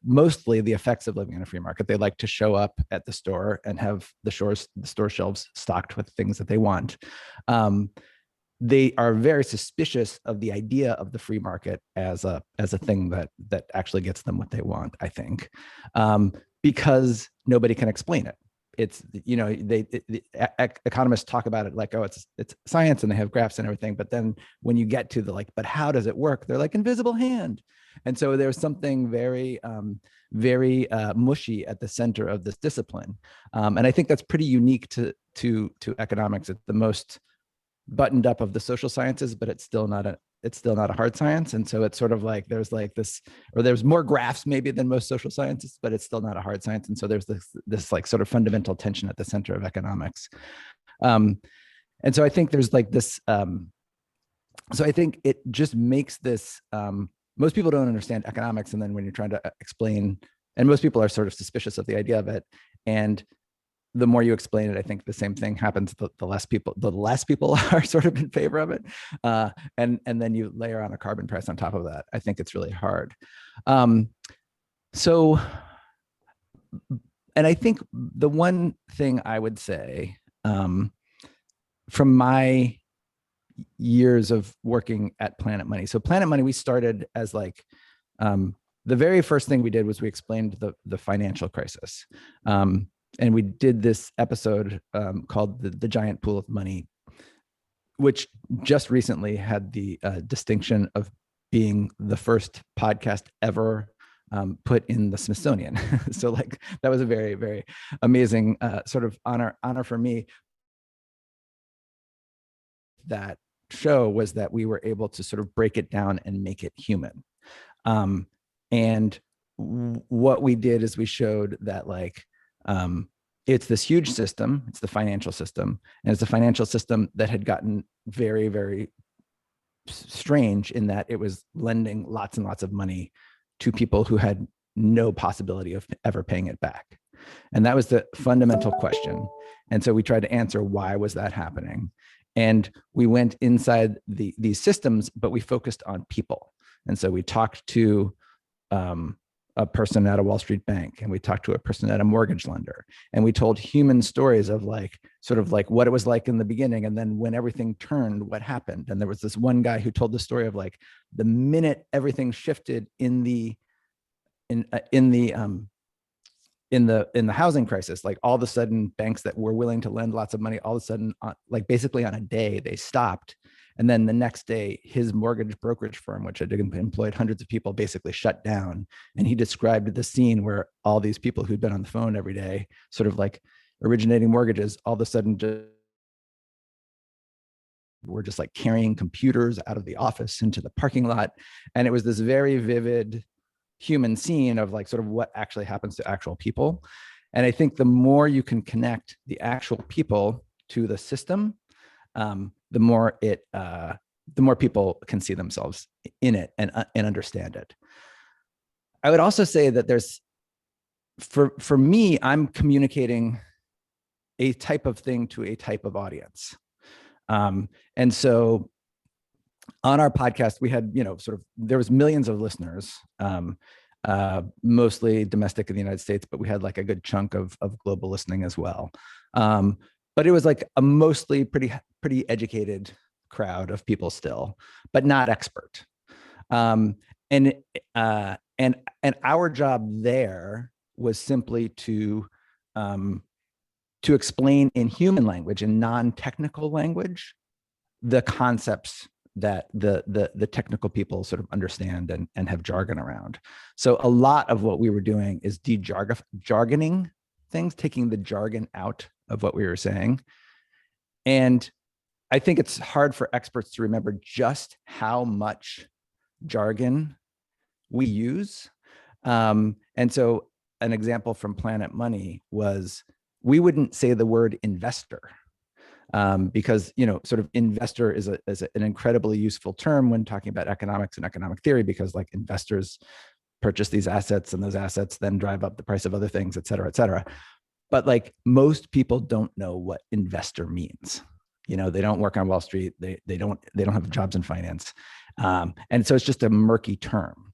D: mostly the effects of living in a free market. They like to show up at the store and have the store shelves stocked with things that they want. They are very suspicious of the idea of the free market as a thing that actually gets them what they want, I think, because nobody can explain it. It's, you know, economists talk about it like, oh, it's science and they have graphs and everything. But then when you get to the like, but how does it work? They're like invisible hand. And so there's something very, very mushy at the center of this discipline. And I think that's pretty unique to economics. It's the most buttoned up of the social sciences, but it's still not a hard science. And so it's sort of like there's like this, or there's more graphs maybe than most social sciences, but it's still not a hard science. And so there's this like sort of fundamental tension at the center of economics. And so I think there's like this, so I think it just makes this, most people don't understand economics. And then when you're trying to explain, and most people are sort of suspicious of the idea of it. And the more you explain it, I think the same thing happens. The less people are sort of in favor of it. And then you layer on a carbon price on top of that. I think it's really hard. So, and I think the one thing I would say from my years of working at Planet Money. So Planet Money, we started as like, the very first thing we did was we explained the financial crisis. And we did this episode called the Giant Pool of Money, which just recently had the distinction of being the first podcast ever put in the Smithsonian. So like that was a very, very amazing sort of honor for me. That show was that we were able to sort of break it down and make it human. And what we did is we showed that like, it's this huge system, it's the financial system, and it's a financial system that had gotten very, very strange in that it was lending lots and lots of money to people who had no possibility of ever paying it back. And that was the fundamental question. And so we tried to answer why was that happening? And we went inside these systems, but we focused on people. And so we talked to a person at a Wall Street bank, and we talked to a person at a mortgage lender, and we told human stories of like, sort of like what it was like in the beginning. And then when everything turned, what happened? And there was this one guy who told the story of like, the minute everything shifted in the housing crisis, like all of a sudden banks that were willing to lend lots of money, all of a sudden, like basically on a day, they stopped. And then the next day, his mortgage brokerage firm, which had employed hundreds of people, basically shut down. And he described the scene where all these people who'd been on the phone every day, sort of like originating mortgages, all of a sudden were just like carrying computers out of the office into the parking lot. And it was this very vivid human scene of like sort of what actually happens to actual people. And I think the more you can connect the actual people to the system, the more people can see themselves in it and understand it. I would also say that there's, for me, I'm communicating a type of thing to a type of audience. And so on our podcast, we had, there was millions of listeners, mostly domestic in the United States, but we had like a good chunk of global listening as well. But it was like a mostly pretty educated crowd of people still, but not expert. And our job there was simply to explain in human language, in non-technical language, the concepts that the technical people sort of understand and have jargon around. So a lot of what we were doing is jargoning things, taking the jargon out of what we were saying. And I think it's hard for experts to remember just how much jargon we use. And so an example from Planet Money was we wouldn't say the word investor. Because sort of investor is an incredibly useful term when talking about economics and economic theory, because like investors purchase these assets and those assets then drive up the price of other things, et cetera, et cetera. But like most people don't know what investor means. They don't work on Wall Street. They don't have jobs in finance. And so it's just a murky term.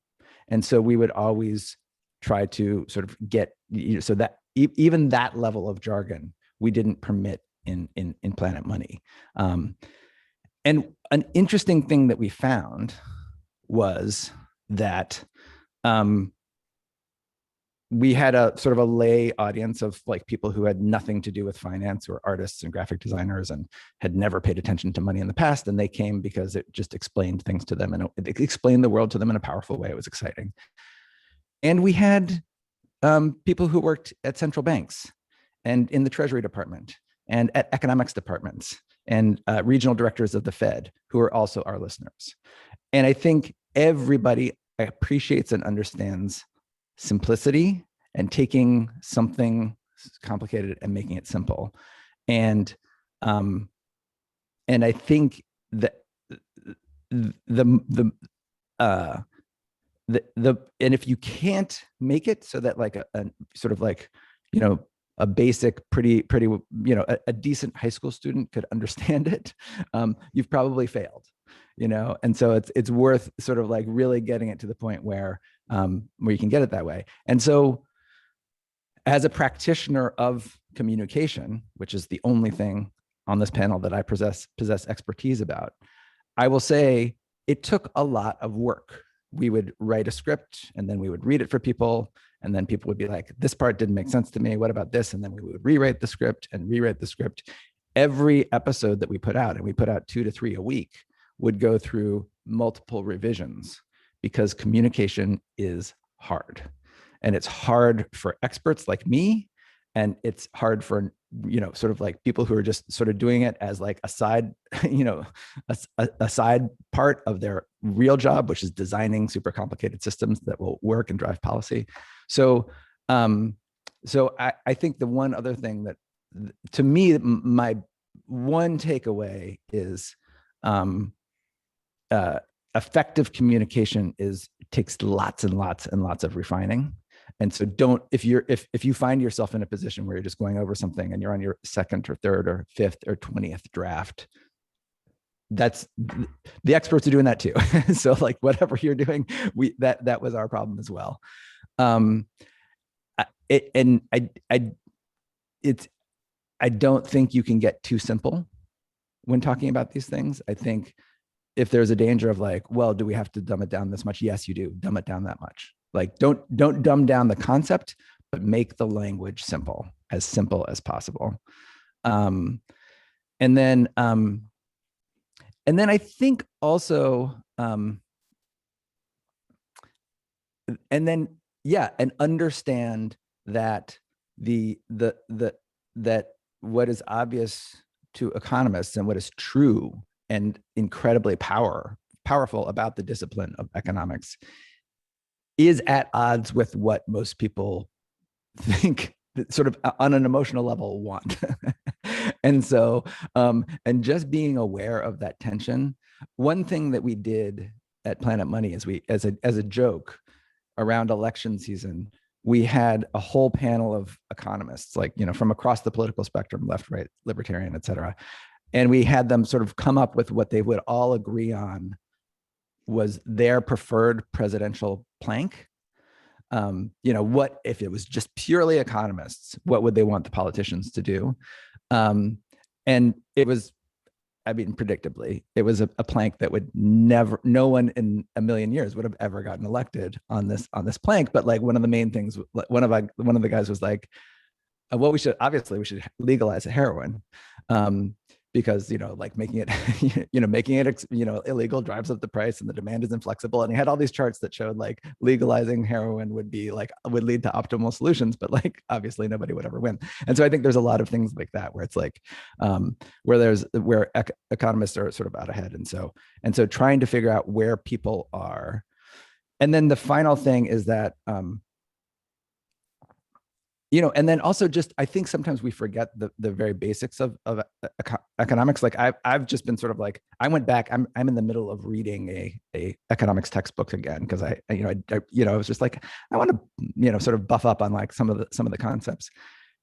D: And so we would always try to sort of get, so that even that level of jargon, we didn't permit in Planet Money. And an interesting thing that we found was that we had a sort of a lay audience of like people who had nothing to do with finance, or artists and graphic designers, and had never paid attention to money in the past. And they came because it just explained things to them, and it explained the world to them in a powerful way. It was exciting. And we had people who worked at central banks and in the Treasury Department and at economics departments and regional directors of the Fed, who are also our listeners. And I think everybody appreciates and understands simplicity and taking something complicated and making it simple. And I think that and if you can't make it so that like a sort of like, a basic, pretty, a decent high school student could understand it, you've probably failed, And so it's worth sort of like really getting it to the point where you can get it that way. And so as a practitioner of communication, which is the only thing on this panel that I possess expertise about, I will say it took a lot of work. We would write a script and then we would read it for people. And then people would be like, this part didn't make sense to me. What about this? And then we would rewrite the script and rewrite the script. Every episode that we put out, and we put out 2 to 3 a week, would go through multiple revisions, because communication is hard. And it's hard for experts like me. And it's hard for, sort of like people who are just sort of doing it as like a side, a side part of their real job, which is designing super complicated systems that will work and drive policy. So, I think the one other thing that, to me, my one takeaway is effective communication takes lots and lots and lots of refining. And so if you find yourself in a position where you're just going over something and you're on your 2nd or 3rd or 5th or 20th draft, that's the experts are doing that too. So like whatever you're doing, that was our problem as well. I don't think you can get too simple when talking about these things. I think if there's a danger of like, well, do we have to dumb it down this much? Yes, you do. Dumb it down that much. Like, don't dumb down the concept, but make the language simple as possible. And then I think also, and understand that that what is obvious to economists and what is true and incredibly powerful about the discipline of economics is at odds with what most people think, sort of on an emotional level, want. And so, and just being aware of that tension. One thing that we did at Planet Money is as a joke around election season, we had a whole panel of economists, like, from across the political spectrum, left, right, libertarian, et cetera. And we had them sort of come up with what they would all agree on was their preferred presidential plank. What if it was just purely economists, what would they want the politicians to do? And it was, predictably, it was a plank that would no one in a million years would have ever gotten elected on this plank. But like one of the main things, one of the guys was like, well, we should legalize heroin. Because like making it illegal drives up the price and the demand is inflexible. And he had all these charts that showed like legalizing heroin would lead to optimal solutions, but like obviously nobody would ever win. And so I think there's a lot of things like that where it's like where economists are sort of out ahead, and so trying to figure out where people are. And then the final thing is that and then also just, I think sometimes we forget the very basics of economics. Like I've just been sort of like, I went back, I'm in the middle of reading a economics textbook again, because I was just like, I want to, sort of buff up on like some of the concepts.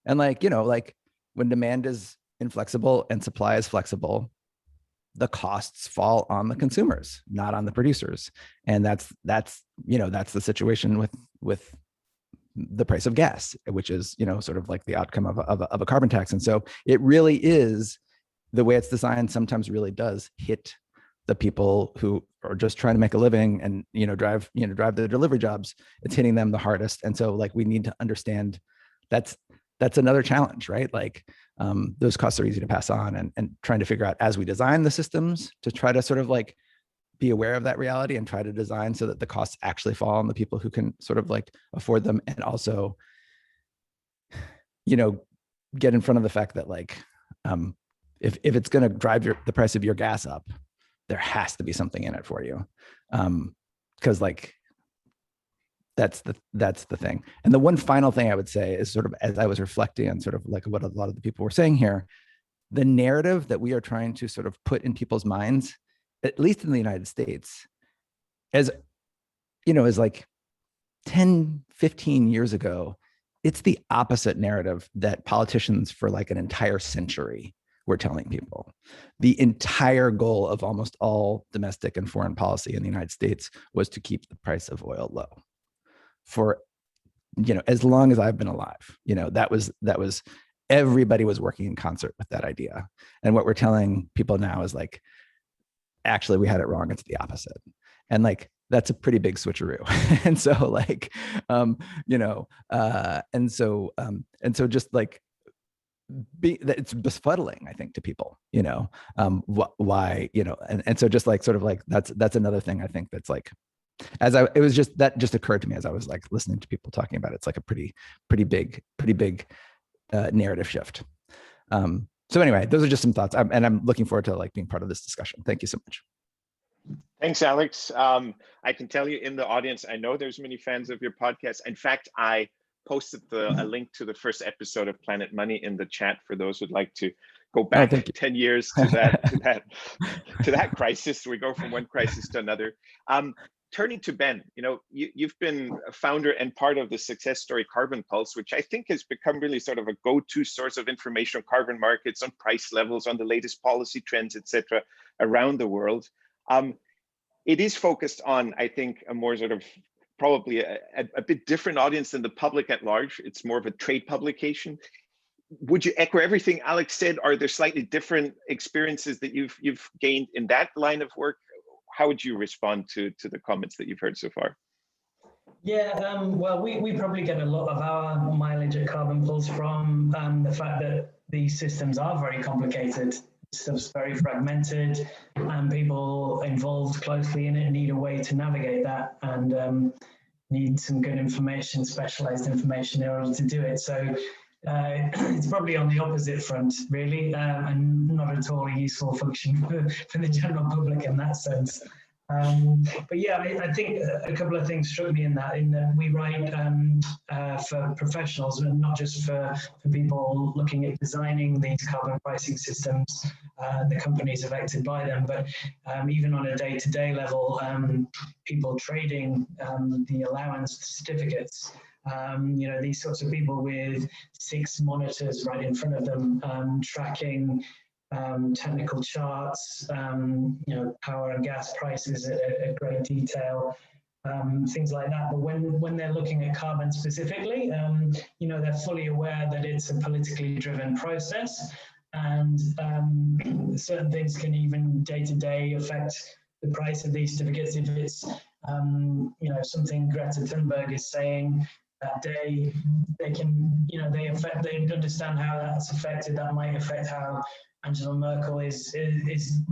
D: And like, like when demand is inflexible and supply is flexible, the costs fall on the consumers, not on the producers. And that's the situation with the price of gas, which is, sort of like the outcome of a carbon tax. And so it really is, the way it's designed sometimes really does hit the people who are just trying to make a living and, drive their delivery jobs. It's hitting them the hardest. And so like, we need to understand that's another challenge, right? Like those costs are easy to pass on, and trying to figure out as we design the systems to try to sort of like be aware of that reality and try to design so that the costs actually fall on the people who can sort of like afford them. And also, get in front of the fact that like, if it's going to drive the price of your gas up, there has to be something in it for you. Cause like, that's the thing. And the one final thing I would say is sort of, as I was reflecting on sort of like what a lot of the people were saying here, the narrative that we are trying to sort of put in people's minds, at least in the United States, as like 10, 15 years ago, it's the opposite narrative that politicians for like an entire century were telling people. The entire goal of almost all domestic and foreign policy in the United States was to keep the price of oil low. For, as long as I've been alive, that was everybody was working in concert with that idea. And what we're telling people now is like, actually, we had it wrong. It's the opposite. And like, that's a pretty big switcheroo. And so like, and so just like, it's befuddling, I think, to people, why, and so just like, sort of like, that's another thing I think that's like, that just occurred to me as I was like listening to people talking about it. It's like a pretty big narrative shift. So anyway, those are just some thoughts, and I'm looking forward to like being part of this discussion. Thank you so much.
A: Thanks, Alex. I can tell you in the audience, I know there's many fans of your podcast. In fact, I posted a link to the first episode of Planet Money in the chat for those who'd like to go back 10 years to that crisis. We go from one crisis to another. Turning to Ben, you've been a founder and part of the success story Carbon Pulse, which I think has become really sort of a go-to source of information on carbon markets, on price levels, on the latest policy trends, etc., around the world. It is focused on, I think, a more sort of probably a bit different audience than the public at large. It's more of a trade publication. Would you echo everything Alex said? Are there slightly different experiences that you've gained in that line of work? How would you respond to the comments that you've heard so far?
E: Yeah, well, we probably get a lot of our mileage at Carbon Pulse from the fact that these systems are very complicated. Stuff's very fragmented, and people involved closely in it need a way to navigate that, and need some good information, specialized information in order to do it. So it's probably on the opposite front, really, and not at all a useful function for the general public in that sense. But yeah, I think a couple of things struck me in that we write for professionals, and not just for people looking at designing these carbon pricing systems, the companies affected by them, but even on a day-to-day level, people trading the allowance certificates. These sorts of people with 6 monitors right in front of them, tracking technical charts, power and gas prices at great detail, things like that. But when they're looking at carbon specifically, they're fully aware that it's a politically driven process, and certain things can even day-to-day affect the price of these certificates. If it's something Greta Thunberg is saying that day, they can, they understand how that's affected. That might affect how Angela Merkel is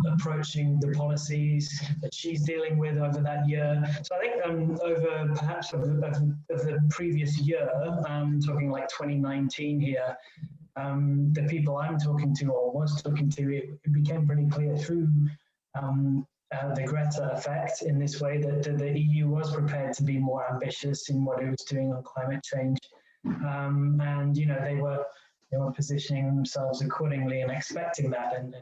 E: approaching the policies that she's dealing with over that year. So I think over perhaps of the previous year, talking like 2019 here, the people I'm talking to or was talking to, it became pretty clear through the Greta effect in this way that the EU was prepared to be more ambitious in what it was doing on climate change. and they were positioning themselves accordingly and expecting that, and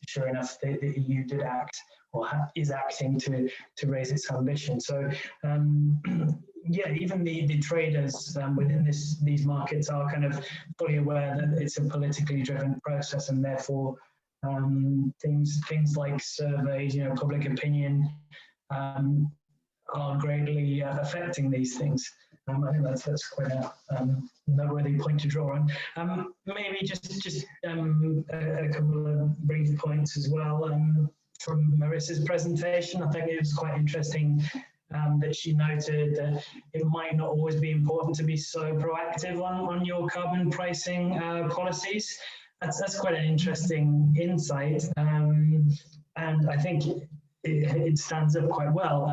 E: sure enough, the EU did act, or is acting to raise its ambition. So yeah, even the traders within these markets are kind of fully aware that it's a politically driven process, and therefore things like surveys, public opinion, are greatly affecting these things. I think that's quite a noteworthy point to draw on. Maybe just a couple of brief points as well from Marissa's presentation. I think it was quite interesting that she noted that it might not always be important to be so proactive on your carbon pricing policies. That's quite an interesting insight, and I think it stands up quite well.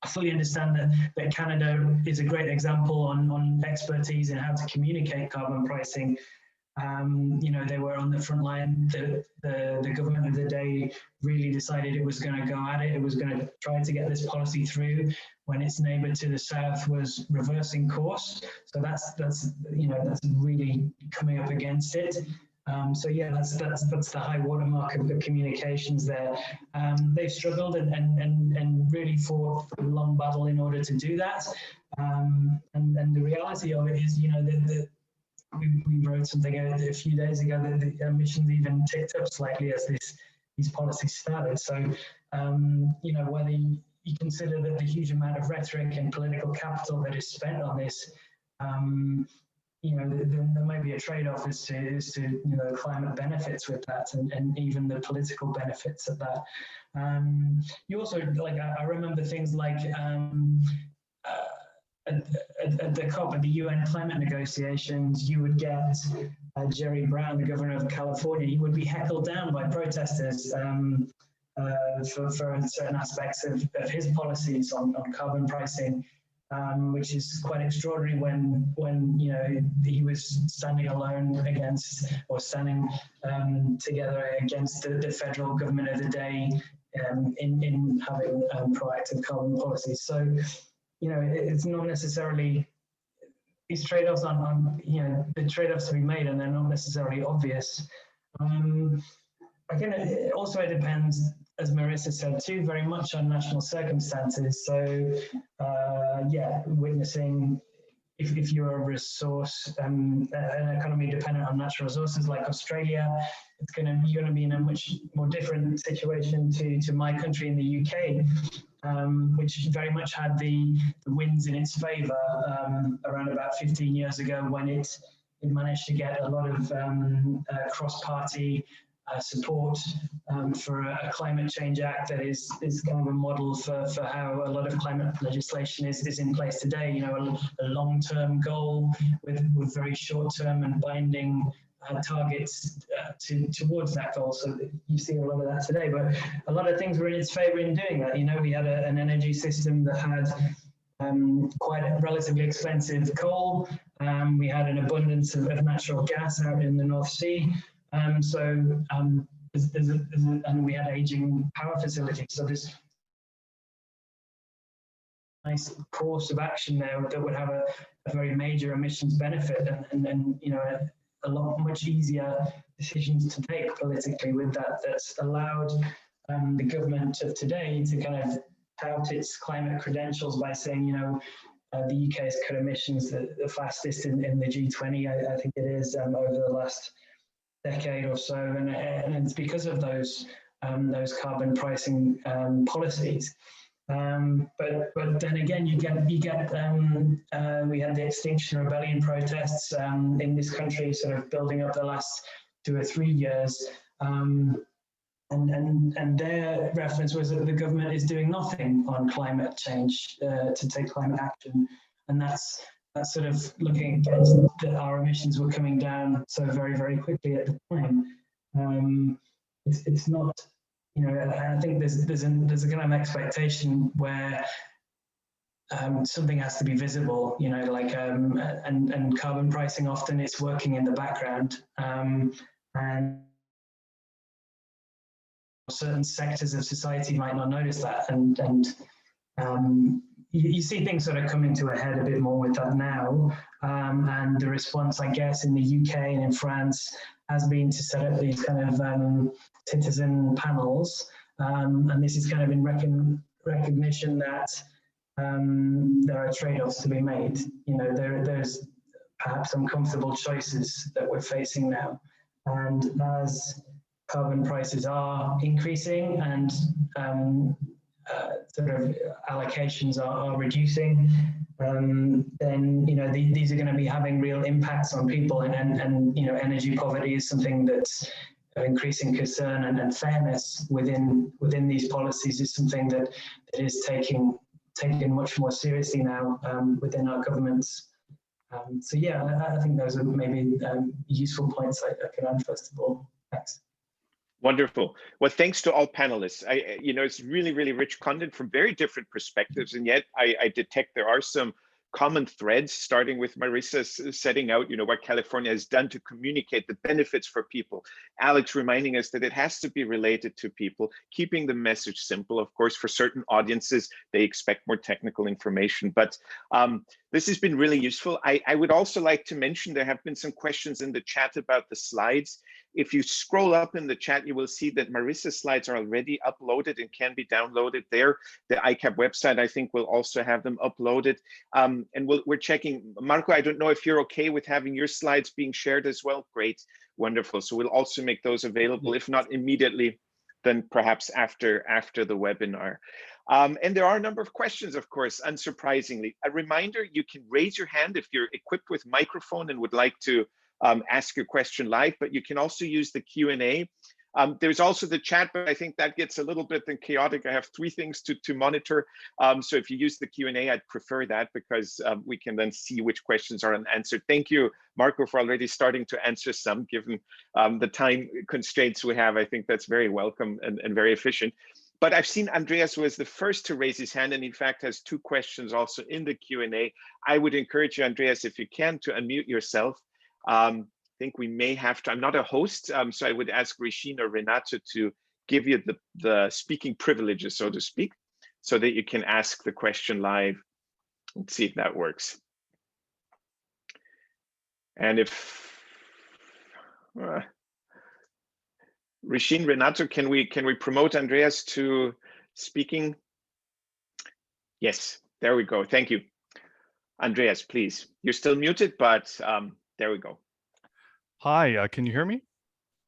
E: I fully understand that Canada is a great example on expertise in how to communicate carbon pricing. They were on the front line. The government of the day really decided it was going to go at it. It was going to try to get this policy through when its neighbour to the south was reversing course. So that's really coming up against it. So yeah, that's the high watermark of the communications there. They've struggled and really fought a long battle in order to do that. And the reality of it is, we wrote something a few days ago that the emissions even ticked up slightly as these policies started. So whether you consider that the huge amount of rhetoric and political capital that is spent on this, there may be a trade-off as to climate benefits with that, and even the political benefits of that. You also, I remember things like at the COP, at the UN climate negotiations, you would get Jerry Brown, the governor of California. He would be heckled down by protesters for certain aspects of his policies on carbon pricing. Which is quite extraordinary when he was standing alone against, or standing together against the federal government of the day in having proactive carbon policies. So it's not necessarily these trade-offs the trade-offs to be made, and they're not necessarily obvious. Again, it depends, as Marissa said too, very much on national circumstances. So witnessing, if you're a resource, an economy dependent on natural resources like Australia, you're going to be in a much more different situation to my country in the UK, which very much had the winds in its favour around about 15 years ago, when it managed to get a lot of cross-party support for a climate change act that is kind of a model for how a lot of climate legislation is in place today. A long-term goal with very short-term and binding targets towards that goal. So you see a lot of that today, but a lot of things were in its favour in doing that. We had an energy system that had quite a relatively expensive coal. We had an abundance of natural gas out in the North Sea. And we had aging power facilities. So this nice course of action there that would have a very major emissions benefit, and a lot much easier decisions to take politically with that. That's allowed the government of today to kind of tout its climate credentials by saying, the UK has cut emissions the fastest in the G20, I think it is, over the last decade or so, and it's because of those carbon pricing policies. But then again, you get we had the Extinction Rebellion protests in this country, sort of building up the last 2 or 3 years, and their reference was that the government is doing nothing on climate change to take climate action, and that's sort of looking against that our emissions were coming down so very, very quickly at the time. It's not, I think there's a kind of expectation where something has to be visible, and carbon pricing often it's working in the background, and certain sectors of society might not notice that, and you see things sort of coming to a head a bit more with that now. And the response, I guess, in the UK and in France has been to set up these kind of citizen panels. And this is kind of in recognition that there are trade-offs to be made. You know, there's perhaps uncomfortable choices that we're facing now. And as carbon prices are increasing and sort of allocations are reducing, then you know these are going to be having real impacts on people, and you know energy poverty is something that's increasing concern, and fairness within these policies is something that is taken much more seriously now within our governments. So yeah, I think those are maybe useful points I could add first of all. Thanks.
A: Wonderful. Well, thanks to all panelists. You know, it's really, really rich content from very different perspectives, and yet I detect there are some common threads, starting with Marissa setting out, you know, what California has done to communicate the benefits for people. Alex reminding us that it has to be related to people, keeping the message simple. Of course, for certain audiences, they expect more technical information, but this has been really useful. I would also like to mention there have been some questions in the chat about the slides. If you scroll up in the chat, you will see that Marissa's slides are already uploaded and can be downloaded there. The ICAP website, I think, will also have them uploaded. And we're checking. Marco, I don't know if you're okay with having your slides being shared as well. Great, wonderful. So we'll also make those available, if not immediately, then perhaps after the webinar. And there are a number of questions, of course, unsurprisingly. A reminder, you can raise your hand if you're equipped with microphone and would like to ask your question live, but you can also use the Q&A. There's also the chat, but I think that gets a little bit chaotic. I have 3 things to monitor. So if you use the Q&A, I'd prefer that because we can then see which questions are unanswered. Thank you, Marco, for already starting to answer some, given the time constraints we have. I think that's very welcome and very efficient. But I've seen Andreas was the first to raise his hand, and in fact has 2 questions also in the Q&A. I would encourage you, Andreas, if you can, to unmute yourself. I think we may have to, I'm not a host, so I would ask Rishine or Renato to give you the speaking privileges, so to speak, so that you can ask the question live. Let's see if that works. And if Rishine, Renato, can we promote Andreas to speaking? Yes, there we go. Thank you. Andreas, please. You're still muted, but there we go.
F: Hi, can you hear me?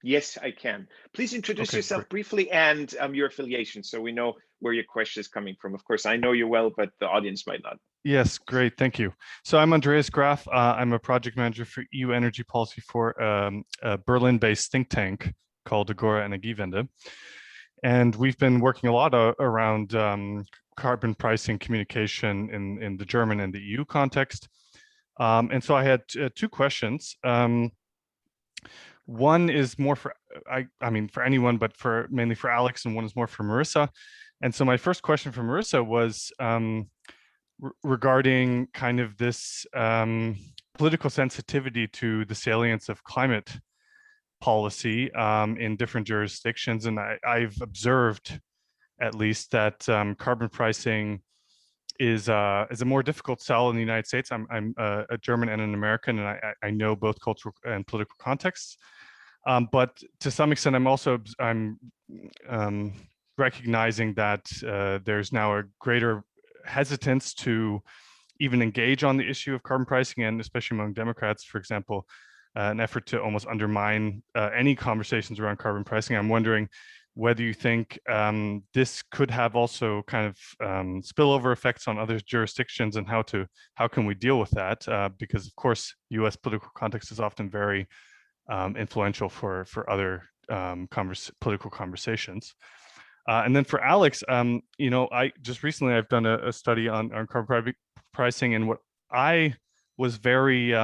A: Yes, I can. Please introduce yourself briefly and your affiliation so we know where your question is coming from. Of course, I know you well, but the audience might not.
F: Yes, great, thank you. So I'm Andreas Graf. I'm a project manager for EU energy policy for a Berlin-based think tank called Agora Energiewende. And we've been working a lot around carbon pricing communication in the German and the EU context. And so I had 2 questions. One is more for, I mean, for anyone, but mainly for Alex, and one is more for Marissa. And so my first question for Marissa was regarding kind of this political sensitivity to the salience of climate policy in different jurisdictions. And I've observed, at least, that carbon pricing is a more difficult sell in the United States. I'm a German and an American, and I know both cultural and political contexts. But to some extent, I'm recognizing that there's now a greater hesitance to even engage on the issue of carbon pricing, and especially among Democrats, for example, an effort to almost undermine any conversations around carbon pricing. I'm wondering whether you think this could have also kind of spillover effects on other jurisdictions, and how can we deal with that? Because of course, U.S. political context is often very influential for other political conversations. And then for Alex, you know, I just recently I've done a study on carbon pricing, and what I was very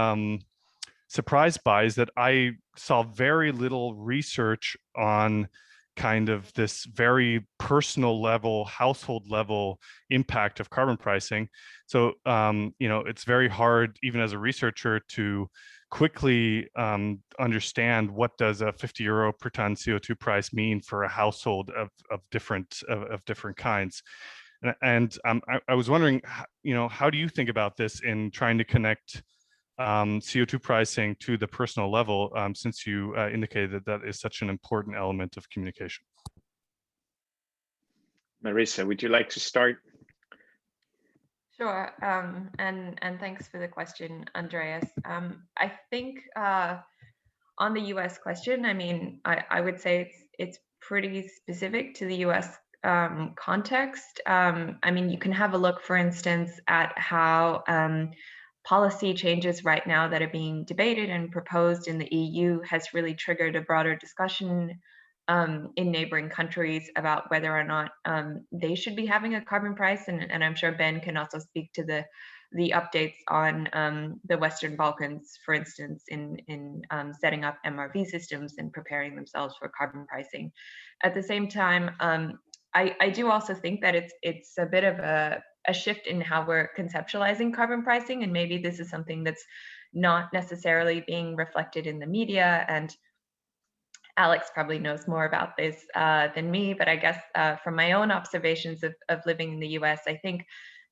F: surprised by is that I saw very little research on kind of this very personal level, household level impact of carbon pricing. So, you know, it's very hard, even as a researcher, to quickly understand what does a 50 euro per ton CO2 price mean for a household of different kinds. I was wondering, how do you think about this in trying to connect CO2 pricing to the personal level, since you indicated that that is such an important element of communication?
A: Marissa, would you like to start?
B: Sure, and thanks for the question, Andreas. I think on the US question, I mean, I would say it's pretty specific to the US context. I mean, you can have a look, for instance, at how policy changes right now that are being debated and proposed in the EU has really triggered a broader discussion in neighboring countries about whether or not they should be having a carbon price. And I'm sure Ben can also speak to the updates on the Western Balkans, for instance, in setting up MRV systems and preparing themselves for carbon pricing. At the same time, I do also think that it's a bit of a shift in how we're conceptualizing carbon pricing, and maybe this is something that's not necessarily being reflected in the media. And Alex probably knows more about this than me, but I guess from my own observations of living in the US, I think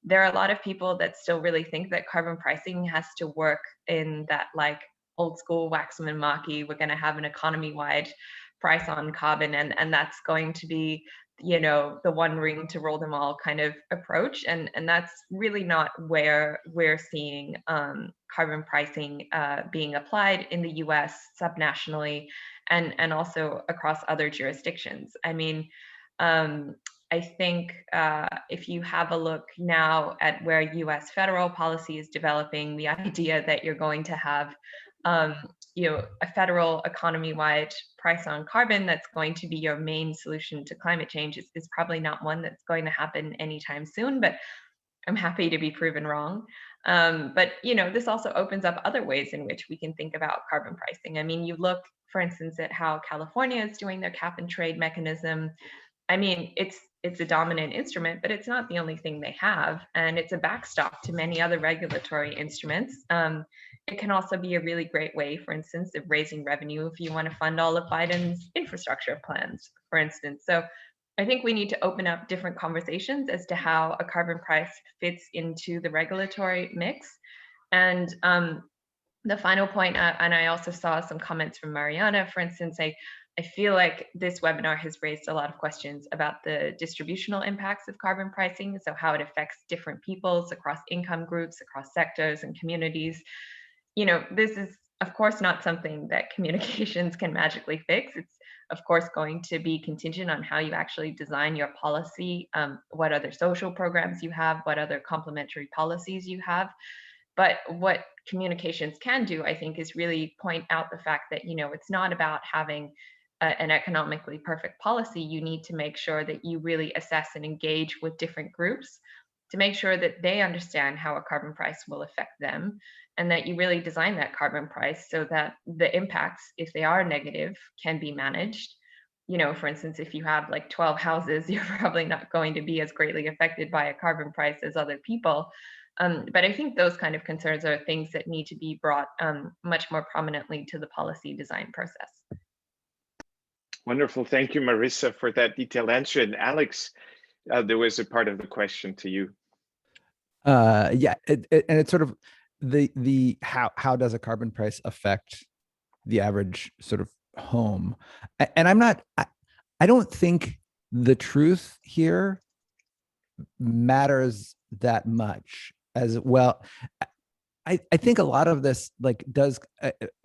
B: there are a lot of people that still really think that carbon pricing has to work in that like old school Waxman Markey, we're going to have an economy-wide price on carbon, and that's going to be, you know, the one ring to roll them all kind of approach. And that's really not where we're seeing carbon pricing being applied in the US subnationally and also across other jurisdictions. I mean, I think if you have a look now at where US federal policy is developing, the idea that you're going to have you know, a federal economy-wide price on carbon that's going to be your main solution to climate change is probably not one that's going to happen anytime soon, but I'm happy to be proven wrong. But you know, this also opens up other ways in which we can think about carbon pricing. I mean, you look, for instance, at how California is doing their cap and trade mechanism. I mean, it's a dominant instrument, but it's not the only thing they have, and it's a backstop to many other regulatory instruments. It can also be a really great way, for instance, of raising revenue if you want to fund all of Biden's infrastructure plans, for instance. So I think we need to open up different conversations as to how a carbon price fits into the regulatory mix. And the final point, and I also saw some comments from Mariana, for instance, I feel like this webinar has raised a lot of questions about the distributional impacts of carbon pricing, so how it affects different peoples across income groups, across sectors and communities. You know, this is, of course, not something that communications can magically fix. It's, of course, going to be contingent on how you actually design your policy, what other social programs you have, what other complementary policies you have. But what communications can do, I think, is really point out the fact that, you know, it's not about having an economically perfect policy. You need to make sure that you really assess and engage with different groups to make sure that they understand how a carbon price will affect them, and that you really design that carbon price so that the impacts, if they are negative, can be managed. You know, for instance, if you have like 12 houses, you're probably not going to be as greatly affected by a carbon price as other people. But I think those kind of concerns are things that need to be brought much more prominently to the policy design process.
A: Wonderful. Thank you, Marissa, for that detailed answer. And Alex, there was a part of the question to you.
D: Yeah, and it's sort of the how does a carbon price affect the average sort of home? And I don't think the truth here matters that much as well. I think a lot of this like does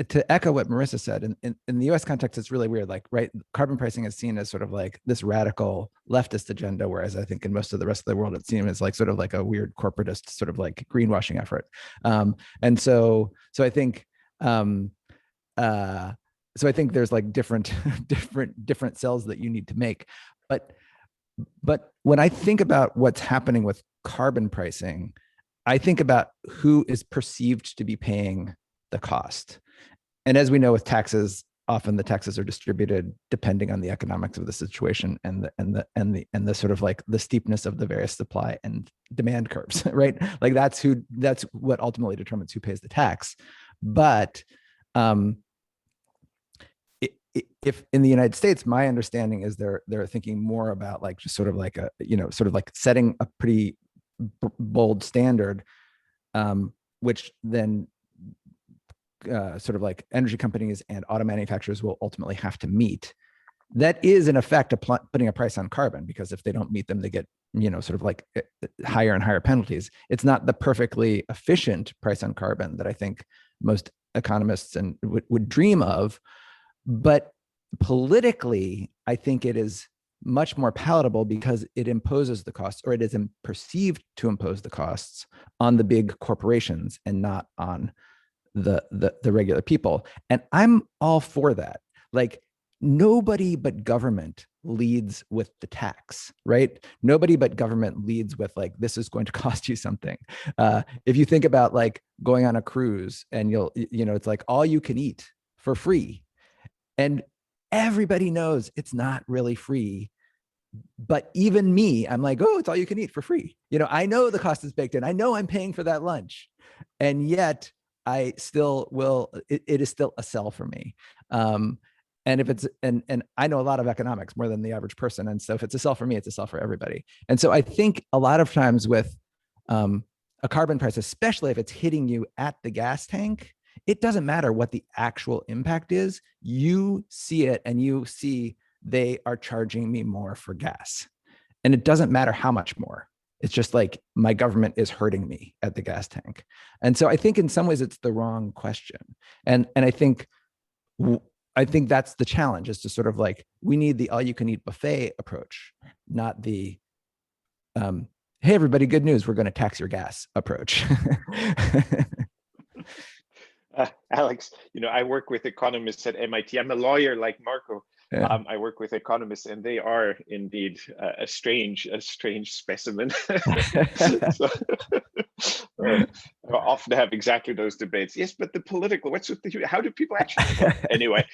D: to echo what Marissa said in the US context, it's really weird, like, right, carbon pricing is seen as sort of like this radical leftist agenda, whereas I think in most of the rest of the world it's seen as like sort of like a weird corporatist sort of like greenwashing effort. And so I think so I think there's like different cells that you need to make. But when I think about what's happening with carbon pricing, I think about who is perceived to be paying the cost. And as we know with taxes, often the taxes are distributed depending on the economics of the situation and the sort of like the steepness of the various supply and demand curves, right? Like that's what ultimately determines who pays the tax. But if in the United States, my understanding is they're thinking more about like just sort of like a, sort of like setting a pretty bold standard, which then sort of like energy companies and auto manufacturers will ultimately have to meet. That is in effect putting a price on carbon, because if they don't meet them, they get, sort of like higher and higher penalties. It's not the perfectly efficient price on carbon that I think most economists and would dream of, but politically, I think it is much more palatable because it imposes the costs, or it is perceived to impose the costs on the big corporations and not on the regular people. And I'm all for that. Like, nobody but government leads with the tax, right? Nobody but government leads with like, this is going to cost you something. If you think about like going on a cruise and it's like all you can eat for free. And everybody knows it's not really free. But even me, I'm like, oh, it's all you can eat for free. I know the cost is baked in. I know I'm paying for that lunch. And yet I still will, it is still a sell for me. And if it's, and I know a lot of economics more than the average person. And so if it's a sell for me, it's a sell for everybody. And so I think a lot of times with a carbon price, especially if it's hitting you at the gas tank, it doesn't matter what the actual impact is. You see it and you see they are charging me more for gas. And it doesn't matter how much more. It's just like my government is hurting me at the gas tank. And so I think in some ways it's the wrong question. And I think that's the challenge, is to sort of like, we need the all you can eat buffet approach, not the, hey, everybody, good news, we're going to tax your gas approach.
A: Alex, I work with economists at MIT. I'm a lawyer like Marco. Yeah. I work with economists, and they are indeed a strange specimen. So, I often have exactly those debates. Yes, but the political, how do people actually work? Anyway,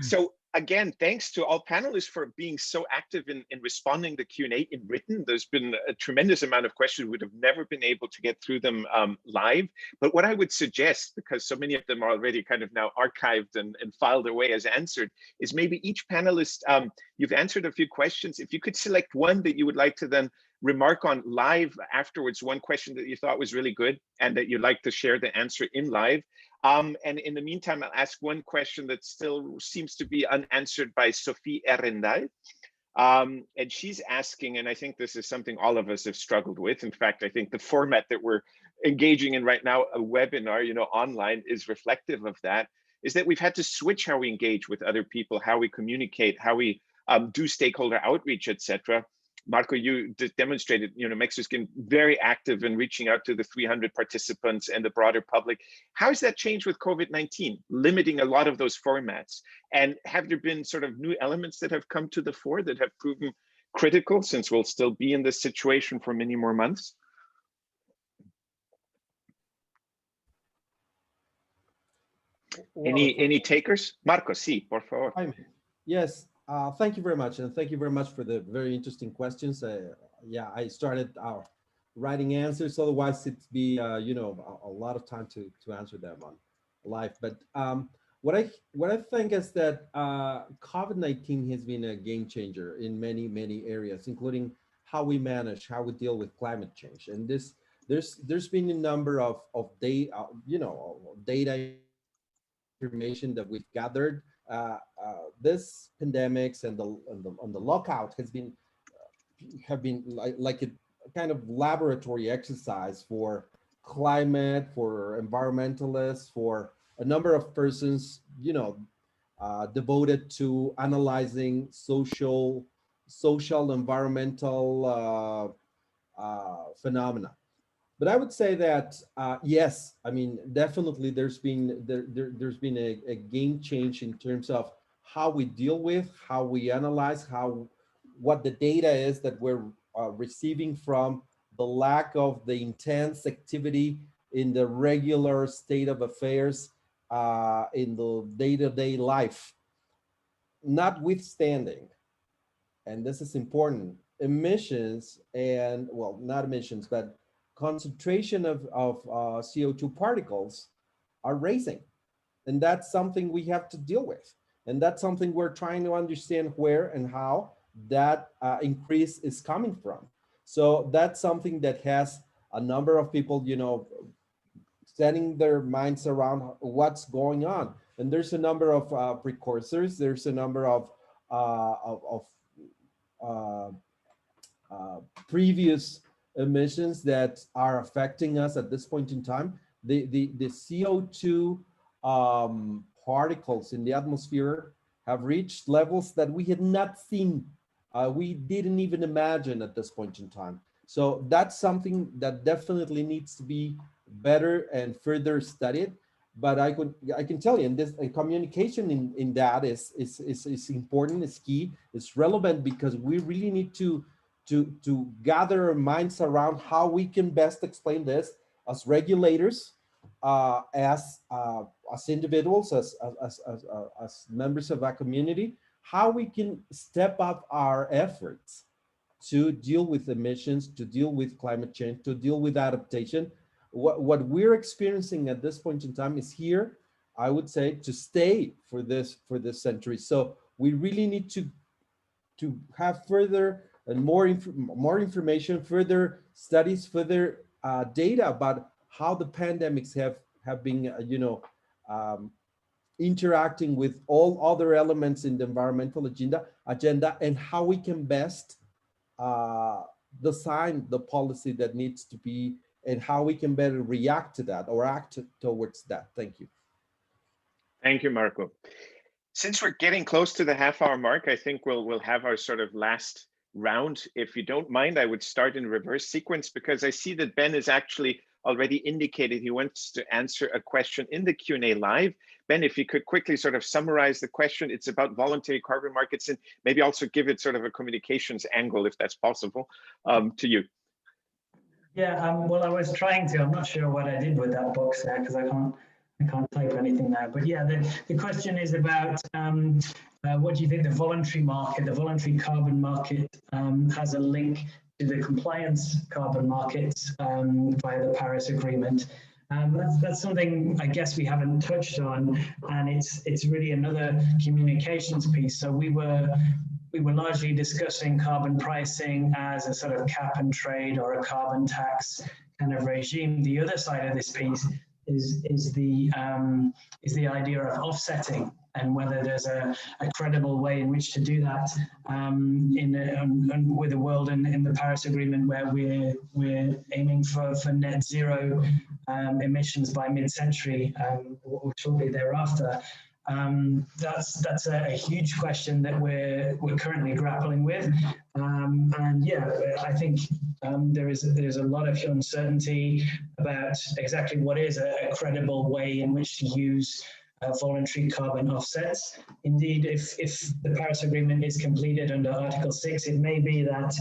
A: so again, thanks to all panelists for being so active in responding to Q&A in written. There's been a tremendous amount of questions. We would have never been able to get through them live. But what I would suggest, because so many of them are already kind of now archived and filed away as answered, is maybe each panelist, you've answered a few questions. If you could select one that you would like to then remark on live afterwards, one question that you thought was really good and that you'd like to share the answer in live. And in the meantime, I'll ask one question that still seems to be unanswered by Sophie Erendal. And she's asking, and I think this is something all of us have struggled with. In fact, I think the format that we're engaging in right now, a webinar, online, is reflective of that, is that we've had to switch how we engage with other people, how we communicate, how we do stakeholder outreach, etc. Marco, you demonstrated, Mexico's getting very active in reaching out to the 300 participants and the broader public. How has that changed with COVID-19, limiting a lot of those formats? And have there been sort of new elements that have come to the fore that have proven critical, since we'll still be in this situation for many more months? Any takers? Marco, sí, por favor.
C: Yes. Thank you very much, and thank you very much for the very interesting questions. Yeah, I started writing answers, otherwise it'd be a lot of time to answer them on live. But what I think is that COVID-19 has been a game changer in many areas, including how we manage, how we deal with climate change. And there's been a number of data, data information that we've gathered. This pandemics and the lockout have been like a kind of laboratory exercise for climate, for environmentalists, for a number of persons, devoted to analyzing social environmental phenomena. But I would say that yes, I mean, definitely there's been a game change in terms of how we deal with, how we analyze, what the data is that we're receiving from the lack of the intense activity in the regular state of affairs in the day-to-day life. Notwithstanding, and this is important, emissions and, well, not emissions, but concentration of CO2 particles are raising. And that's something we have to deal with. And that's something we're trying to understand where and how that increase is coming from. So that's something that has a number of people, you know, setting their minds around what's going on. And there's a number of precursors. There's a number of uh, previous emissions that are affecting us at this point in time. The CO2 particles in the atmosphere have reached levels that we had not seen. We didn't even imagine at this point in time. So that's something that definitely needs to be better and further studied. But I can tell you, in this communication in that is important, is key, it's relevant, because we really need to gather our minds around how we can best explain this as regulators, as individuals, as members of our community, how we can step up our efforts to deal with emissions, to deal with climate change, to deal with adaptation. What we're experiencing at this point in time is here, I would say, to stay for this century. So we really need to have further and more information, further studies, further data about how the pandemics have been, interacting with all other elements in the environmental agenda, and how we can best design the policy that needs to be, and how we can better react to that or act towards that. Thank you.
A: Thank you, Marco. Since we're getting close to the half-hour mark, I think we'll have our sort of last round. If you don't mind, I would start in reverse sequence, because I see that Ben has actually already indicated he wants to answer a question in the Q&A live. Ben, if you could quickly sort of summarize the question. It's about voluntary carbon markets, and maybe also give it sort of a communications angle, if that's possible, to you.
E: Yeah, well, I was trying to. I'm not sure what I did with that box there, because I can't type anything now. But yeah, the question is about what do you think the voluntary market, the voluntary carbon market, has a link to the compliance carbon markets via the Paris Agreement. That's something I guess we haven't touched on, and it's really another communications piece. So we were largely discussing carbon pricing as a sort of cap and trade or a carbon tax kind of regime. The other side of this piece is the idea of offsetting, and whether there's a credible way in which to do that with the world in the Paris Agreement, where we're aiming for net zero emissions by mid-century or shortly thereafter. That's a huge question that we're currently grappling with, and yeah, I think there's a lot of uncertainty about exactly what is a credible way in which to use voluntary carbon offsets. Indeed, if the Paris Agreement is completed under Article 6, it may be that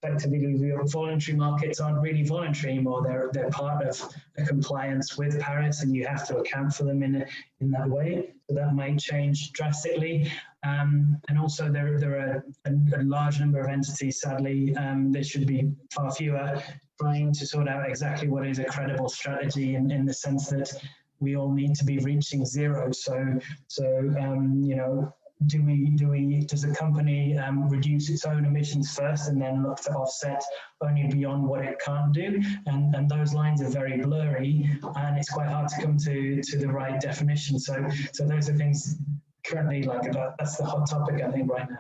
E: effectively the voluntary markets aren't really voluntary anymore. They're part of a compliance with Paris, and you have to account for them in that way. So that might change drastically. And also there are a large number of entities, sadly, there should be far fewer, trying to sort out exactly what is a credible strategy in the sense that we all need to be reaching zero. So you know, does a company reduce its own emissions first and then look to offset only beyond what it can't do? And those lines are very blurry, and it's quite hard to come to the right definition. So those are things currently, like, that's the hot topic, I think, right now.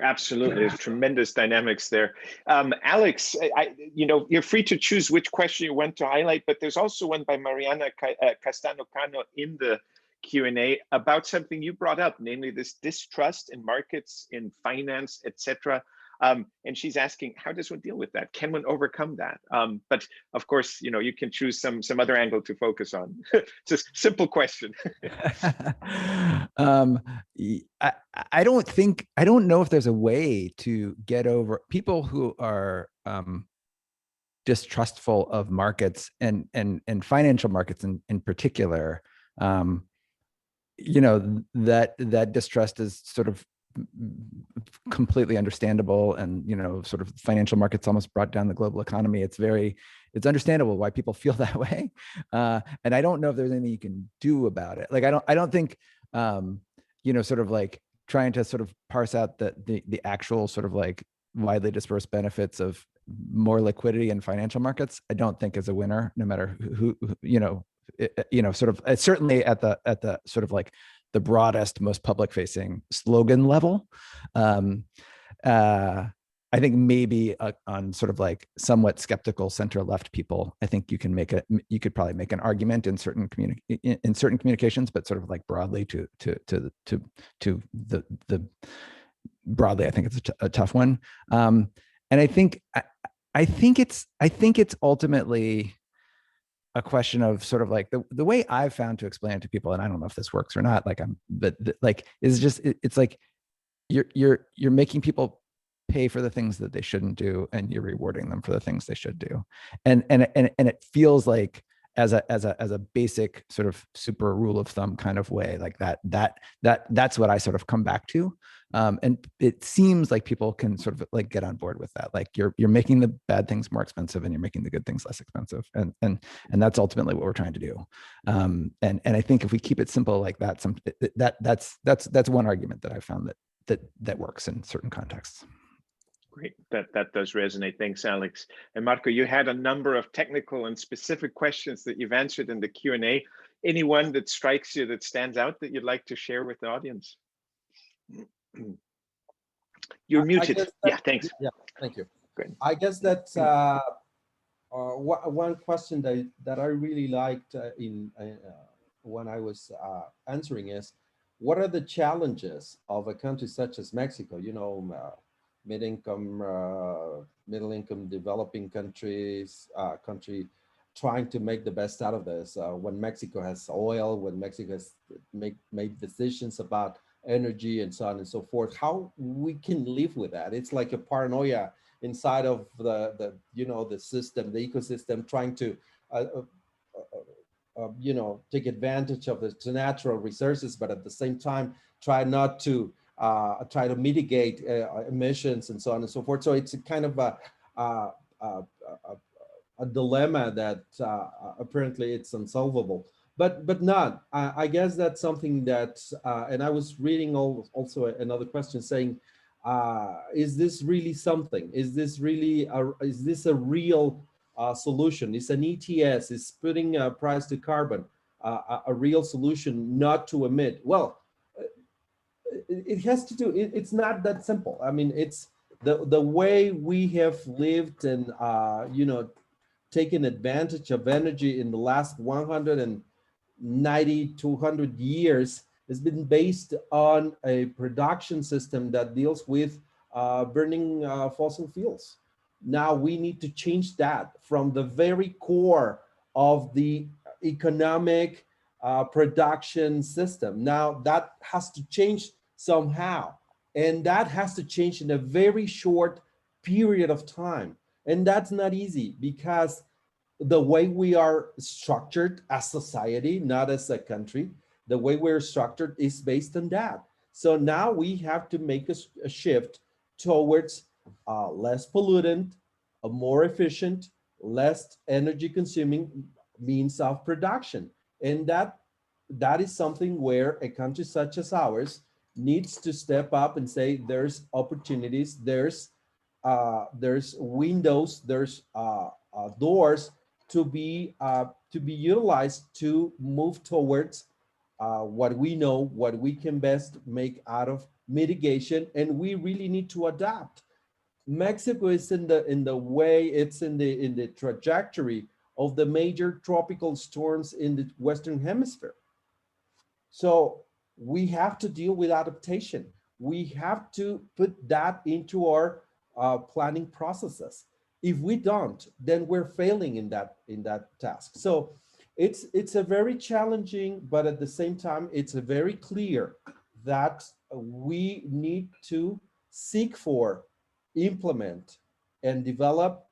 A: Absolutely, there's tremendous dynamics there. Alex, you're free to choose which question you want to highlight, but there's also one by Mariana Castano-Cano in the Q&A about something you brought up, namely this distrust in markets, in finance, etc. And she's asking, how does one deal with that? Can one overcome that? But of course, you can choose some other angle to focus on. It's a simple question.
D: I don't know if there's a way to get over people who are distrustful of markets and financial markets in particular. That distrust is sort of completely understandable, and sort of financial markets almost brought down the global economy. It's understandable why people feel that way, and I don't know if there's anything you can do about it. Like I don't think sort of like trying to sort of parse out the actual sort of like widely dispersed benefits of more liquidity in financial markets, I don't think is a winner, no matter who sort of certainly at the sort of like the broadest, most public facing slogan level. I think maybe on sort of like somewhat skeptical center left people, I think you could probably make an argument in certain communications, but sort of like broadly to the broadly, I think it's a tough one. And I think it's ultimately a question of sort of like the way I've found to explain it to people, and I don't know if this works or not, it's like you're making people pay for the things that they shouldn't do, and you're rewarding them for the things they should do. And it feels like as a basic sort of super rule of thumb kind of way, like that's what I sort of come back to. And it seems like people can sort of like get on board with that. Like you're making the bad things more expensive and you're making the good things less expensive. And that's ultimately what we're trying to do. And I think if we keep it simple like that, that's one argument that I found that works in certain contexts.
A: Great, that does resonate. Thanks, Alex. And Marco, you had a number of technical and specific questions that you've answered in the Q&A. Anyone that strikes you that stands out that you'd like to share with the audience? You're muted. Yeah, thanks.
C: Yeah, thank you.
A: Great.
C: I guess that one question that I really liked when I was answering is, what are the challenges of a country such as Mexico? Middle income developing countries, trying to make the best out of this. When Mexico has oil, when Mexico has made decisions about energy and so on and so forth, how we can live with that? It's like a paranoia inside of the system, the ecosystem, trying to take advantage of the natural resources, but at the same time try to mitigate emissions and so on and so forth. So it's a kind of a dilemma that apparently it's unsolvable. But not. I guess that's something that, and I was reading also another question saying, is this really something? Is this a real solution? Is an ETS, is putting a price to carbon a real solution not to emit? Well, it has to do, it's not that simple. I mean, it's the way we have lived and, taken advantage of energy in the last 190, 200 years has been based on a production system that deals with burning fossil fuels. Now we need to change that from the very core of the economic production system. Now that has to change somehow, and that has to change in a very short period of time. And that's not easy, because the way we are structured as society, not as a country, the way we're structured is based on that. So now we have to make a shift towards less pollutant, a more efficient, less energy consuming means of production. And that is something where a country such as ours needs to step up and say, there's opportunities, there's windows, there's doors to be utilized to move towards what we know, what we can best make out of mitigation, and we really need to adapt. Mexico is in the way, it's in the trajectory of the major tropical storms in the Western Hemisphere. So we have to deal with adaptation. We have to put that into our planning processes. If we don't, then we're failing in that task. So it's a very challenging, but at the same time, it's a very clear that we need to seek for, implement, and develop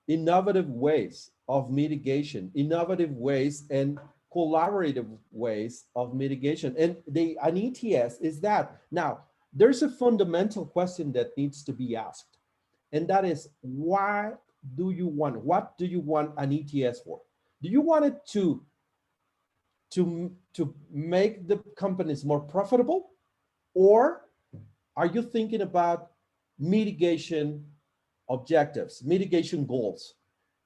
C: innovative ways of mitigation, innovative ways and collaborative ways of mitigation. And an ETS is that. Now, there's a fundamental question that needs to be asked, and that is, what do you want an ETS for? Do you want it to make the companies more profitable, Or are you thinking about mitigation objectives, mitigation goals?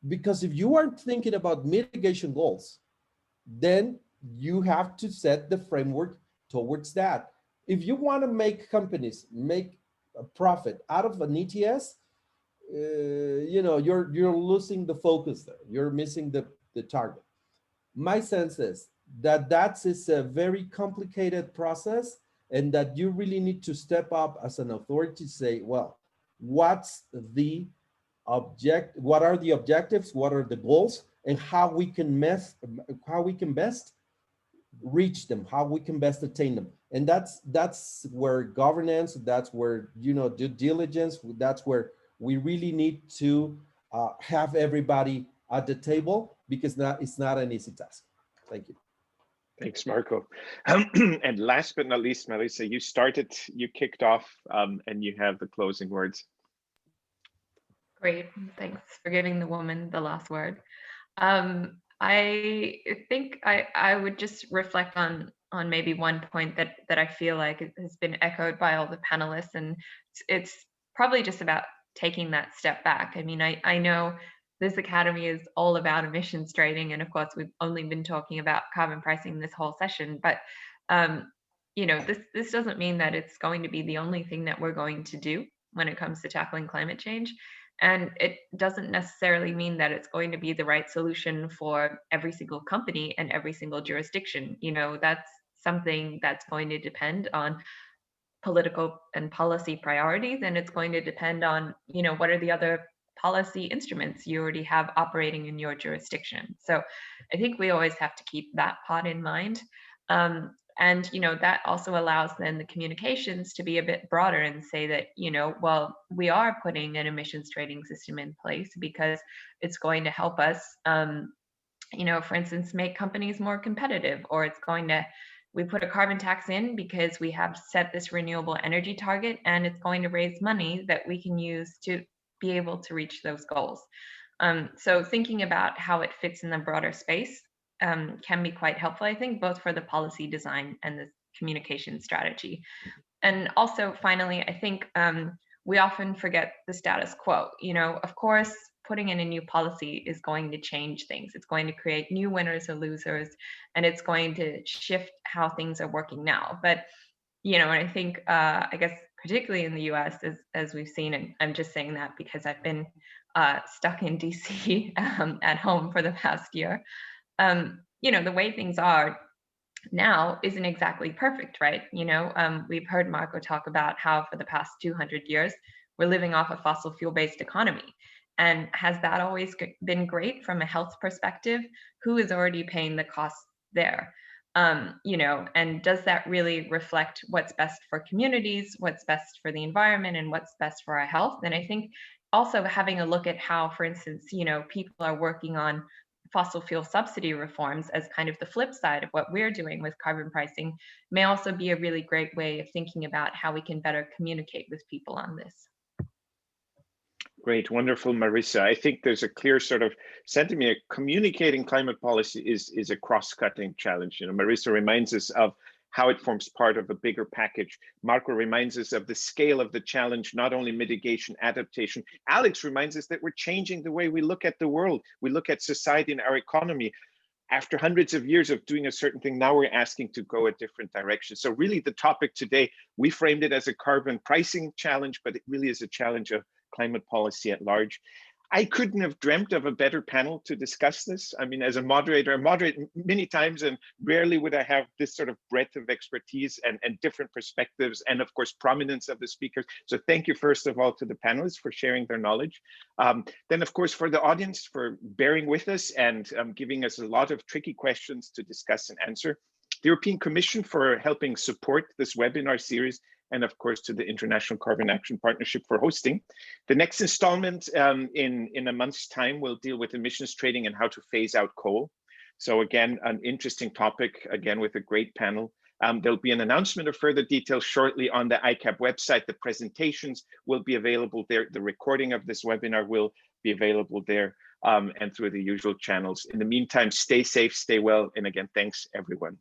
C: Because if you aren't thinking about mitigation goals, then you have to set the framework towards that. If you want to make companies make a profit out of an ETS, you know, you're losing the focus there. You're missing the target. My sense is that that is a very complicated process, and that you really need to step up as an authority to say, well, what's the what are the objectives, what are the goals, and how we can best reach them, how we can best attain them. And that's where governance, that's where, you know, due diligence, that's where we really need to have everybody at the table, because it's not an easy task. Thank you.
A: Thanks, Marco. And last but not least, Melissa, you started, you kicked off, and you have the closing words.
B: Great, thanks for giving the woman the last word. I think I would just reflect on maybe one point that I feel like has been echoed by all the panelists, and it's probably just about taking that step back. I mean, I know this academy is all about emissions trading, and of course we've only been talking about carbon pricing this whole session, but you know, this doesn't mean that it's going to be the only thing that we're going to do when it comes to tackling climate change. And it doesn't necessarily mean that it's going to be the right solution for every single company and every single jurisdiction. You know, that's something that's going to depend on political and policy priorities, and it's going to depend on, you know, what are the other policy instruments you already have operating in your jurisdiction. So I think we always have to keep that part in mind. And, you know, that also allows then the communications to be a bit broader and say that, you know, well, we are putting an emissions trading system in place because it's going to help us, you know, for instance, make companies more competitive, or it's going to, we put a carbon tax in because we have set this renewable energy target, and it's going to raise money that we can use to be able to reach those goals. So thinking about how it fits in the broader space can be quite helpful, I think, both for the policy design and the communication strategy. And also, finally, I think we often forget the status quo. You know, of course, putting in a new policy is going to change things. It's going to create new winners or losers, and it's going to shift how things are working now. But, you know, and I think, I guess, particularly in the US, as we've seen, and I'm just saying that because I've been stuck in DC at home for the past year, you know, the way things are now isn't exactly perfect, right? You know, we've heard Marco talk about how for the past 200 years, we're living off a fossil fuel-based economy. And has that always been great from a health perspective? Who is already paying the costs there? You know, and does that really reflect what's best for communities, what's best for the environment, and what's best for our health? And I think also having a look at how, for instance, you know, people are working on fossil fuel subsidy reforms as kind of the flip side of what we're doing with carbon pricing may also be a really great way of thinking about how we can better communicate with people on this.
A: Great, wonderful, Marissa. I think there's a clear sort of sentiment. Communicating climate policy is a cross-cutting challenge. You know, Marissa reminds us of how it forms part of a bigger package. Marco reminds us of the scale of the challenge, not only mitigation, adaptation. Alex reminds us that we're changing the way we look at the world. We look at society and our economy. After hundreds of years of doing a certain thing, now we're asking to go a different direction. So really the topic today, we framed it as a carbon pricing challenge, but it really is a challenge of climate policy at large. I couldn't have dreamt of a better panel to discuss this. I mean, as a moderator, I moderate many times, and rarely would I have this sort of breadth of expertise and different perspectives, and of course, prominence of the speakers. So thank you, first of all, to the panelists for sharing their knowledge. Then, of course, for the audience for bearing with us and giving us a lot of tricky questions to discuss and answer. The European Commission for helping support this webinar series, and of course to the International Carbon Action Partnership for hosting. The next installment in a month's time will deal with emissions trading and how to phase out coal. So again, an interesting topic, again with a great panel. There'll be an announcement of further details shortly on the ICAP website. The presentations will be available there. The recording of this webinar will be available there and through the usual channels. In the meantime, stay safe, stay well, and again, thanks everyone.